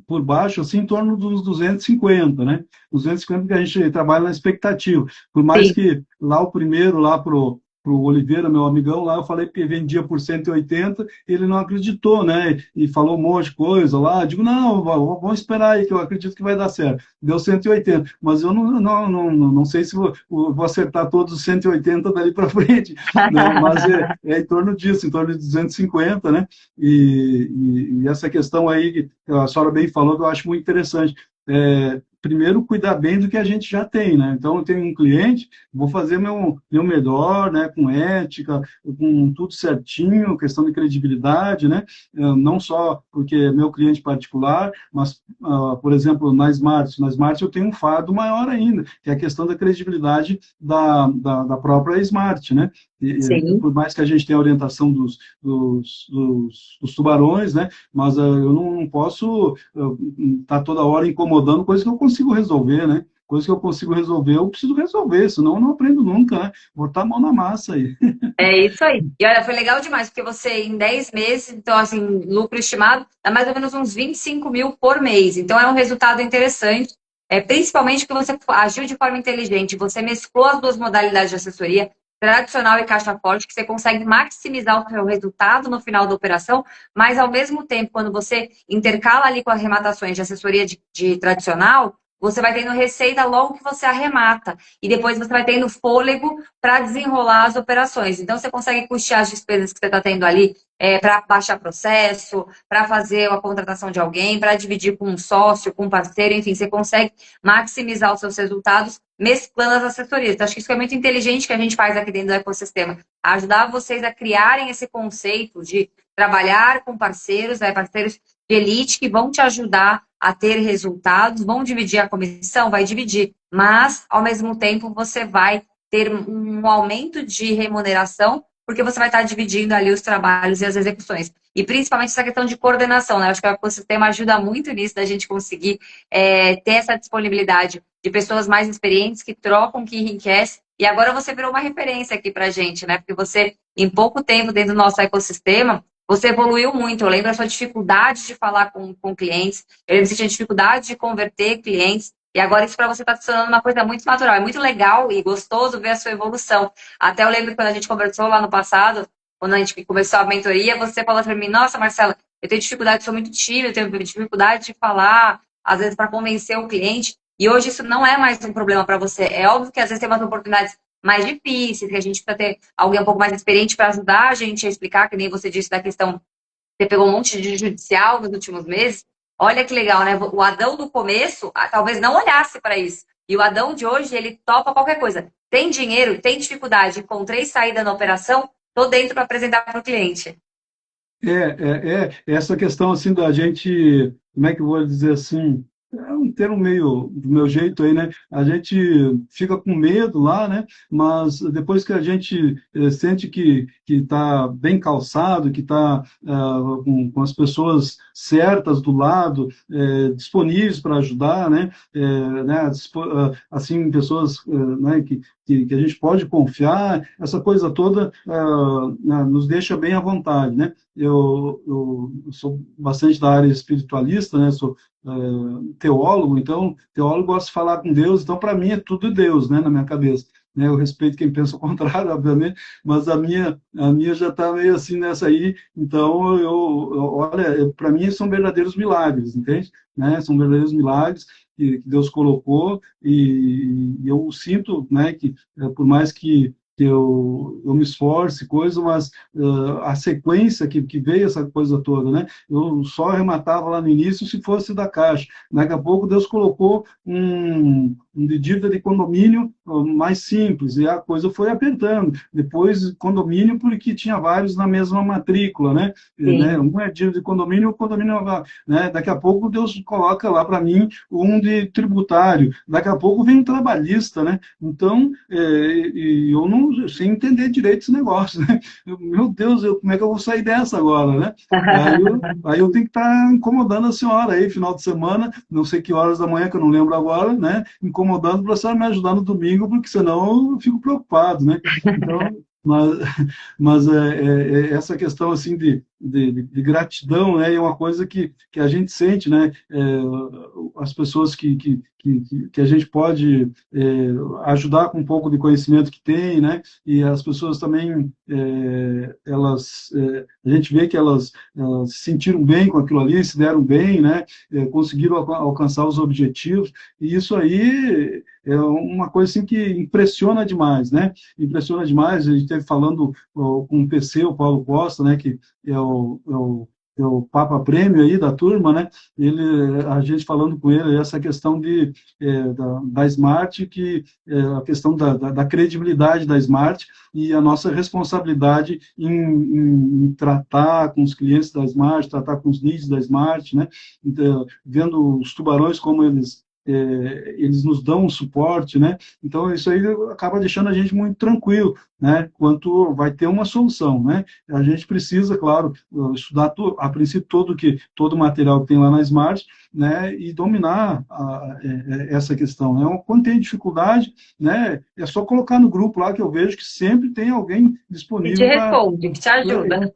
por baixo, assim, em torno dos 250, né? 250 que a gente trabalha na expectativa. Por mais Sim. que lá o primeiro, lá pro Oliveira, meu amigão, lá eu falei que vendia por 180, ele não acreditou, né? E falou um monte de coisa lá. Eu digo, não, vamos esperar aí, que eu acredito que vai dar certo. Deu 180, mas eu não sei se vou acertar todos os 180 dali para frente, né? Mas é em torno disso, em torno de 250, né? E essa questão aí que a senhora bem falou, que eu acho muito interessante. Primeiro, cuidar bem do que a gente já tem, né? Então, eu tenho um cliente, vou fazer meu melhor, né? Com ética, com tudo certinho, questão de credibilidade, né? Não só porque é meu cliente particular, mas, por exemplo, na Smart eu tenho um fardo maior ainda, que é a questão da credibilidade da própria Smart, né? Sim. Por mais que a gente tenha a orientação dos tubarões, né? Mas eu não posso estar toda hora incomodando coisas que eu consigo resolver, né? Coisas que eu consigo resolver, eu preciso resolver, senão eu não aprendo nunca, né? Botar a mão na massa aí. É isso aí. E olha, foi legal demais, porque você em 10 meses, então, assim, lucro estimado, dá mais ou menos uns 25 mil por mês. Então, é um resultado interessante, principalmente que você agiu de forma inteligente, você mesclou as duas modalidades de assessoria, tradicional e caixa forte, que você consegue maximizar o seu resultado no final da operação, mas, ao mesmo tempo, quando você intercala ali com as arrematações de assessoria de tradicional, você vai tendo receita logo que você arremata. E depois você vai tendo fôlego para desenrolar as operações. Então, você consegue custear as despesas que você está tendo ali para baixar processo, para fazer a contratação de alguém, para dividir com um sócio, com um parceiro, enfim, você consegue maximizar os seus resultados mesclando as assessorias. Então, acho que isso é muito inteligente que a gente faz aqui dentro do ecossistema. Ajudar vocês a criarem esse conceito de trabalhar com parceiros, parceiros de elite que vão te ajudar a ter resultados, vão dividir a comissão, vai dividir, mas, ao mesmo tempo, você vai ter um aumento de remuneração, porque você vai estar dividindo ali os trabalhos e as execuções. E principalmente essa questão de coordenação, né? Eu acho que o ecossistema ajuda muito nisso, da gente conseguir ter essa disponibilidade de pessoas mais experientes que trocam, que enriquecem. E agora você virou uma referência aqui para a gente, né? Porque você, em pouco tempo dentro do nosso ecossistema, você evoluiu muito. Eu lembro da sua dificuldade de falar com clientes, eu lembro que você tinha dificuldade de converter clientes. E agora isso para você está se tornando uma coisa muito natural. É muito legal e gostoso ver a sua evolução. Até eu lembro que quando a gente conversou lá no passado, quando a gente começou a mentoria, você falou para mim, nossa, Marcela, eu tenho dificuldade, sou muito tímida, eu tenho dificuldade de falar, às vezes para convencer o cliente, e hoje isso não é mais um problema para você. É óbvio que às vezes tem umas oportunidades mais difíceis, que a gente precisa ter alguém um pouco mais experiente para ajudar a gente a explicar, que nem você disse da questão, você pegou um monte de judicial nos últimos meses. Olha que legal, né? O Adão do começo, talvez não olhasse para isso. E o Adão de hoje, ele topa qualquer coisa. Tem dinheiro, tem dificuldade, encontrei saída na operação, tô dentro para apresentar para o cliente. Essa questão assim da gente, como é que eu vou dizer assim, é um termo meio do meu jeito aí, né? A gente fica com medo lá, né? Mas depois que a gente sente que está bem calçado, que está com as pessoas certas do lado, disponíveis para ajudar, né? Assim, pessoas né, que a gente pode confiar, essa coisa toda nos deixa bem à vontade, né? Eu sou bastante da área espiritualista, né? Sou teólogo, então teólogo gosta de falar com Deus, então para mim é tudo Deus, né, na minha cabeça. Né, eu respeito quem pensa o contrário, obviamente, mas a minha já está meio assim nessa aí, então olha, para mim são verdadeiros milagres, entende? Né, são verdadeiros milagres que Deus colocou e eu sinto, né, que por mais que eu me esforce, coisa, mas a sequência que veio essa coisa toda, né? Eu só arrematava lá no início se fosse da Caixa. Daqui a pouco Deus colocou de dívida de condomínio mais simples, e a coisa foi apertando. Depois, condomínio, porque tinha vários na mesma matrícula, né? Sim. Um é dívida de condomínio, o condomínio, né? Daqui a pouco Deus coloca lá para mim um de tributário, daqui a pouco vem um trabalhista, né? Então, e eu não sem entender direito esse negócio, né? Meu Deus, como é que eu vou sair dessa agora, né? Aí eu tenho que estar incomodando a senhora aí, final de semana, não sei que horas da manhã, que eu não lembro agora, né? Incomodando para a senhora me ajudar no domingo, porque senão eu fico preocupado, né? Então, mas essa questão assim de gratidão, né, é uma coisa que a gente sente, né? As pessoas que a gente pode ajudar com um pouco de conhecimento que tem, né? E as pessoas também, a gente vê que elas se sentiram bem com aquilo ali, se deram bem, né? Conseguiram alcançar os objetivos, e isso aí é uma coisa assim que impressiona demais, né? Impressiona demais. A gente esteve falando com o PC, o Paulo Costa, né? Que é o Papa Prêmio aí da turma, né? A gente falando com ele essa questão da Smart, a questão da credibilidade da Smart e a nossa responsabilidade em tratar com os clientes da Smart, tratar com os leads da Smart, né? Então, vendo os tubarões como eles nos dão um suporte, né? Então isso aí acaba deixando a gente muito tranquilo, né? Quanto vai ter uma solução, né? A gente precisa, claro, estudar a princípio todo o material que tem lá na Smart, né? E dominar essa questão, né? Quando tem dificuldade, né? É só colocar no grupo lá que eu vejo que sempre tem alguém Que te disponível para responde, que te ajuda.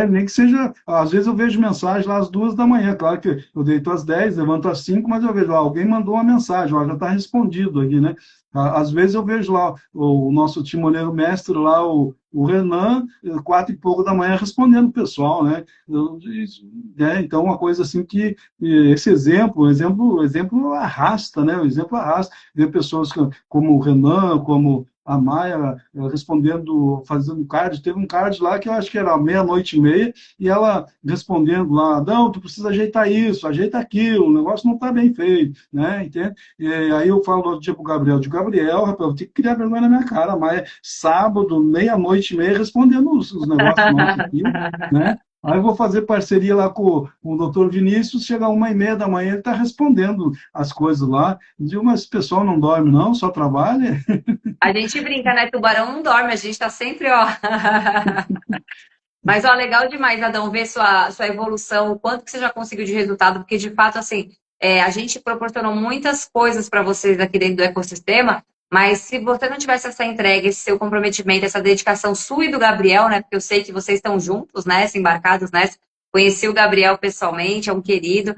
nem que seja, às vezes eu vejo mensagem lá às 2 da manhã, claro que eu deito às 10, levanto às 5, mas eu vejo, alguém mandou uma mensagem, já está respondido aqui, né? Às vezes eu vejo lá o nosso timoneiro mestre lá, o Renan, 4 e pouco da manhã, respondendo o pessoal, né? Então, uma coisa assim que esse exemplo arrasta, né? O exemplo arrasta. Ver pessoas como o Renan, como a Maia respondendo, fazendo card. Teve um card lá que eu acho que era 00:30, e ela respondendo lá, não, tu precisa ajeitar isso, ajeita aquilo, o negócio não está bem feito, né? Entende? E aí eu falo no outro dia pro Gabriel, de Gabriel, rapaz, eu tenho que criar vergonha na minha cara, a Maia, sábado, 00:30, respondendo os negócios nossos aqui, né? Aí eu vou fazer parceria lá com o doutor Vinícius, chega 1:30 da manhã, ele está respondendo as coisas lá. Digo, mas esse pessoal não dorme não, só trabalha? A gente brinca, né? Tubarão não dorme, a gente tá sempre, ó. Mas, ó, legal demais, Adão, ver sua evolução, o quanto que você já conseguiu de resultado, porque, de fato, assim, a gente proporcionou muitas coisas para vocês aqui dentro do ecossistema, mas se você não tivesse essa entrega, esse seu comprometimento, essa dedicação sua e do Gabriel, né? Porque eu sei que vocês estão juntos, né? Embarcados nessa. Conheci o Gabriel pessoalmente, é um querido.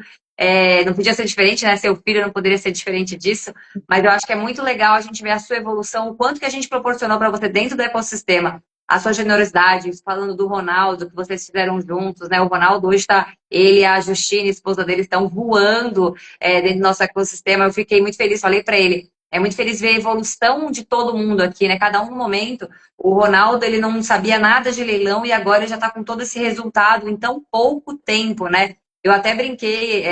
Não podia ser diferente, né? Seu filho não poderia ser diferente disso, mas eu acho que é muito legal a gente ver a sua evolução, o quanto que a gente proporcionou para você dentro do ecossistema. a sua generosidade, falando do Ronaldo, que vocês fizeram juntos, né? O Ronaldo hoje está, ele e a Justina, a esposa dele, estão voando dentro do nosso ecossistema. Eu fiquei muito feliz, falei para ele. É muito feliz ver a evolução de todo mundo aqui, né? Cada um no momento. O Ronaldo, ele não sabia nada de leilão e agora ele já está com todo esse resultado em tão pouco tempo, né? Eu até brinquei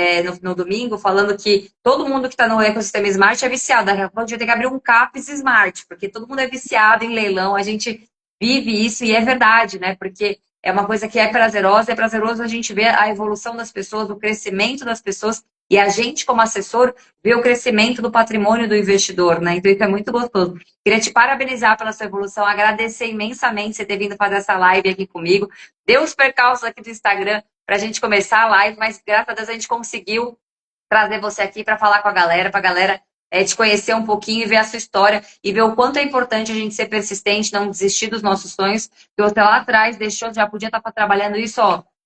no domingo falando que todo mundo que está no ecossistema Smart é viciado. Daqui a pouco a gente vai ter que abrir um CAPES Smart, porque todo mundo é viciado em leilão. A gente vive isso e é verdade, né? Porque é uma coisa que é prazeroso a gente ver a evolução das pessoas, o crescimento das pessoas e a gente, como assessor, vê o crescimento do patrimônio do investidor, né? Então isso é muito gostoso. Queria te parabenizar pela sua evolução, agradecer imensamente você ter vindo fazer essa live aqui comigo. Deu os percalços aqui do Instagram para a gente começar a live, mas graças a Deus a gente conseguiu trazer você aqui para falar com a galera, para a galera te conhecer um pouquinho e ver a sua história e ver o quanto é importante a gente ser persistente, não desistir dos nossos sonhos, que você lá atrás deixou, já podia estar trabalhando isso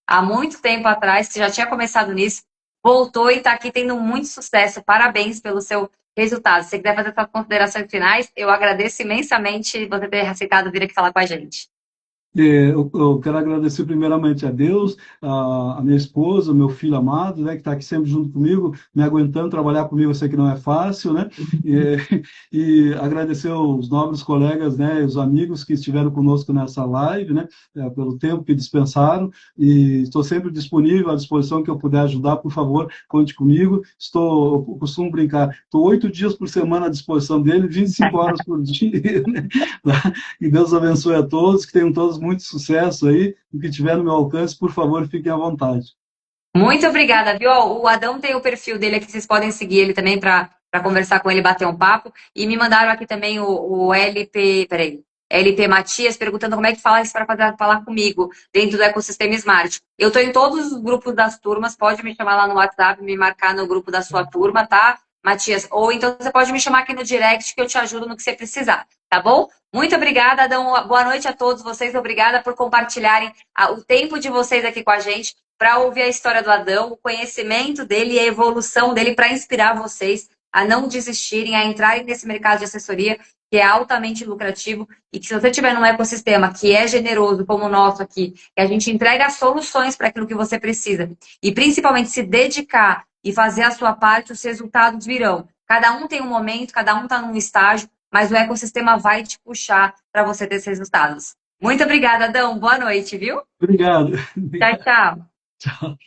há muito tempo atrás, que já tinha começado nisso, voltou e está aqui tendo muito sucesso. Parabéns pelo seu resultado. Se você quiser fazer suas considerações finais, eu agradeço imensamente você ter aceitado vir aqui falar com a gente. Eu quero agradecer primeiramente a Deus, a minha esposa, meu filho amado, né, que está aqui sempre junto comigo, me aguentando, trabalhar comigo, eu sei que não é fácil, né, e agradecer os nobres colegas, né, os amigos que estiveram conosco nessa live, né, pelo tempo que dispensaram, e estou sempre disponível, à disposição que eu puder ajudar, por favor, conte comigo. Eu costumo brincar, estou 8 dias por semana à disposição dele, 25 horas por dia, né, e Deus abençoe a todos, que tenham todos muito sucesso aí, o que tiver no meu alcance, por favor, fiquem à vontade. Muito obrigada, viu? O Adão tem o perfil dele aqui, vocês podem seguir ele também para conversar com ele, bater um papo. E me mandaram aqui também o LP, peraí, LP Matias, perguntando como é que fala isso para falar comigo dentro do ecossistema Smart. Eu estou em todos os grupos das turmas, pode me chamar lá no WhatsApp, me marcar no grupo da sua turma, tá, Matias? Ou então você pode me chamar aqui no direct que eu te ajudo no que você precisar, tá bom? Muito obrigada, Adão. Boa noite a todos vocês. Obrigada por compartilharem o tempo de vocês aqui com a gente para ouvir a história do Adão, o conhecimento dele e a evolução dele para inspirar vocês a não desistirem, a entrarem nesse mercado de assessoria que é altamente lucrativo e que se você tiver num ecossistema que é generoso como o nosso aqui, que a gente entrega soluções para aquilo que você precisa e principalmente se dedicar e fazer a sua parte, os resultados virão. Cada um tem um momento, cada um está num estágio, mas o ecossistema vai te puxar para você ter esses resultados. Muito obrigada, Adão. Boa noite, viu? Obrigado. Tchau, tchau. Tchau.